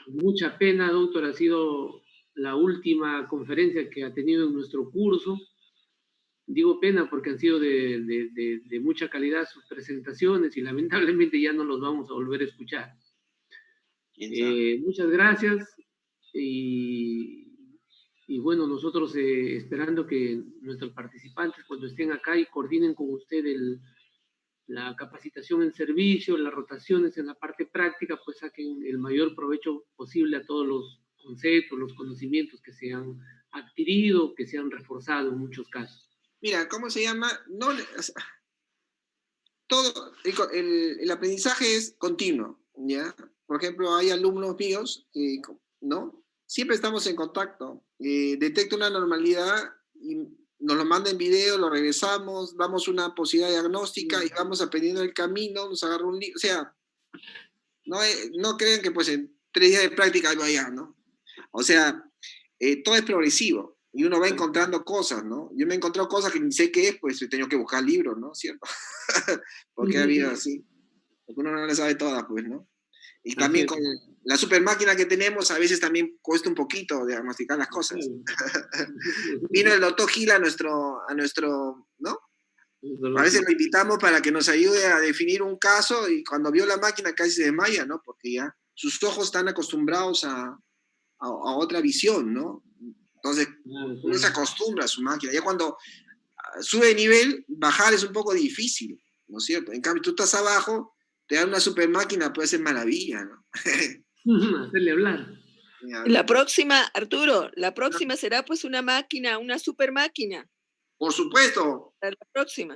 A: mucha pena, doctor, ha sido la última conferencia que ha tenido en nuestro curso. Digo pena porque han sido de mucha calidad sus presentaciones y lamentablemente ya no los vamos a volver a escuchar. Muchas gracias y bueno, nosotros esperando que nuestros participantes cuando estén acá y coordinen con usted la capacitación en servicio, las rotaciones en la parte práctica, pues saquen el mayor provecho posible a todos los conceptos, los conocimientos que se han adquirido, que se han reforzado en muchos casos.
B: Mira, ¿cómo se llama? No, o sea, todo el aprendizaje es continuo, ¿ya? Por ejemplo, hay alumnos míos, ¿no? Siempre estamos en contacto. Detecta una normalidad y nos lo manda en video, lo regresamos, damos una posibilidad diagnóstica y vamos aprendiendo el camino, nos agarra un libro. O sea, no crean que pues en 3 días de práctica vaya, ¿no? O sea, todo es progresivo. Y uno va encontrando cosas, ¿no? Yo me he encontrado cosas que ni sé qué es, pues he tenido que buscar libros, ¿no? ¿Cierto? Porque ha habido así. Porque uno no le sabe todas, pues, ¿no? Y también con la super máquina que tenemos, a veces también cuesta un poquito diagnosticar las cosas. Vino el doctor Gil a nuestro, ¿no? A veces lo invitamos para que nos ayude a definir un caso y cuando vio la máquina casi se desmaya, ¿no? Porque ya sus ojos están acostumbrados a otra visión, ¿no? Entonces, uno se acostumbra a su máquina. Ya cuando sube de nivel, bajar es un poco difícil, ¿no es cierto? En cambio, tú estás abajo, te dan una super máquina, puede ser maravilla, ¿no?
A: Hacerle hablar.
D: La próxima, Arturo, la próxima será pues una máquina, una super máquina.
B: Por supuesto.
D: Para la próxima.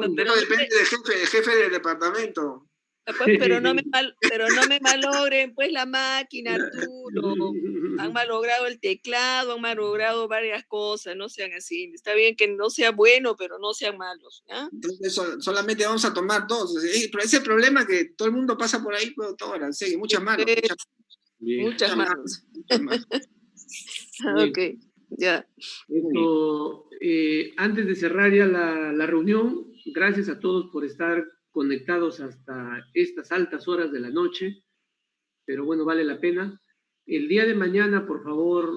B: No, pero depende del jefe del departamento.
D: Pues, pero no me malogren pues la máquina, Arturo. Han malogrado el teclado, han malogrado varias cosas, no sean así. Está bien que no sea bueno, pero no sean malos. ¿Ya?
B: Entonces solamente vamos a tomar dos. Pero ese problema que todo el mundo pasa por ahí, productora, sí, muchas manos.
D: Muchas manos. Ok, ya.
A: Esto, antes de cerrar ya la reunión, gracias a todos por estar conectados hasta estas altas horas de la noche, pero bueno, vale la pena. El día de mañana, por favor,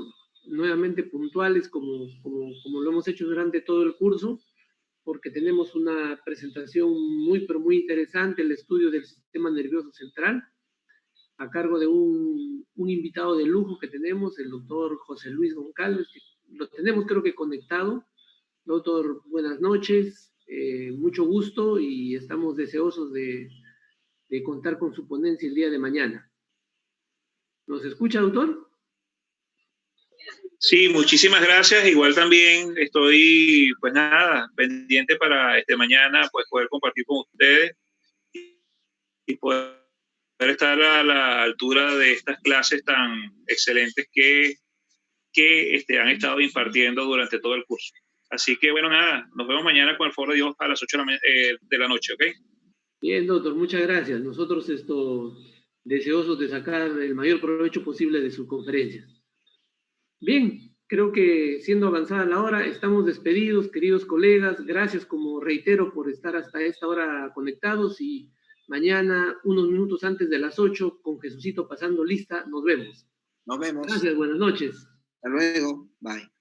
A: nuevamente puntuales como lo hemos hecho durante todo el curso, porque tenemos una presentación muy, pero muy interesante, el estudio del sistema nervioso central, a cargo de un invitado de lujo que tenemos, el doctor José Luis Goncalves, que lo tenemos creo que conectado. Doctor, buenas noches, mucho gusto y estamos deseosos de contar con su ponencia el día de mañana. ¿Nos escucha, doctor?
E: Sí, muchísimas gracias. Igual también estoy, pues nada, pendiente para mañana pues poder compartir con ustedes y poder estar a la altura de estas clases tan excelentes que han estado impartiendo durante todo el curso. Así que bueno, nada, nos vemos mañana con el favor de Dios a las 8 de la noche, ¿ok?
A: Bien, doctor, muchas gracias. Nosotros deseosos de sacar el mayor provecho posible de su conferencia. Bien, creo que siendo avanzada la hora, estamos despedidos, queridos colegas. Gracias, como reitero, por estar hasta esta hora conectados y mañana, unos minutos antes de las 8, con Jesucito pasando lista, nos vemos.
B: Nos vemos.
A: Gracias, buenas noches.
B: Hasta luego. Bye.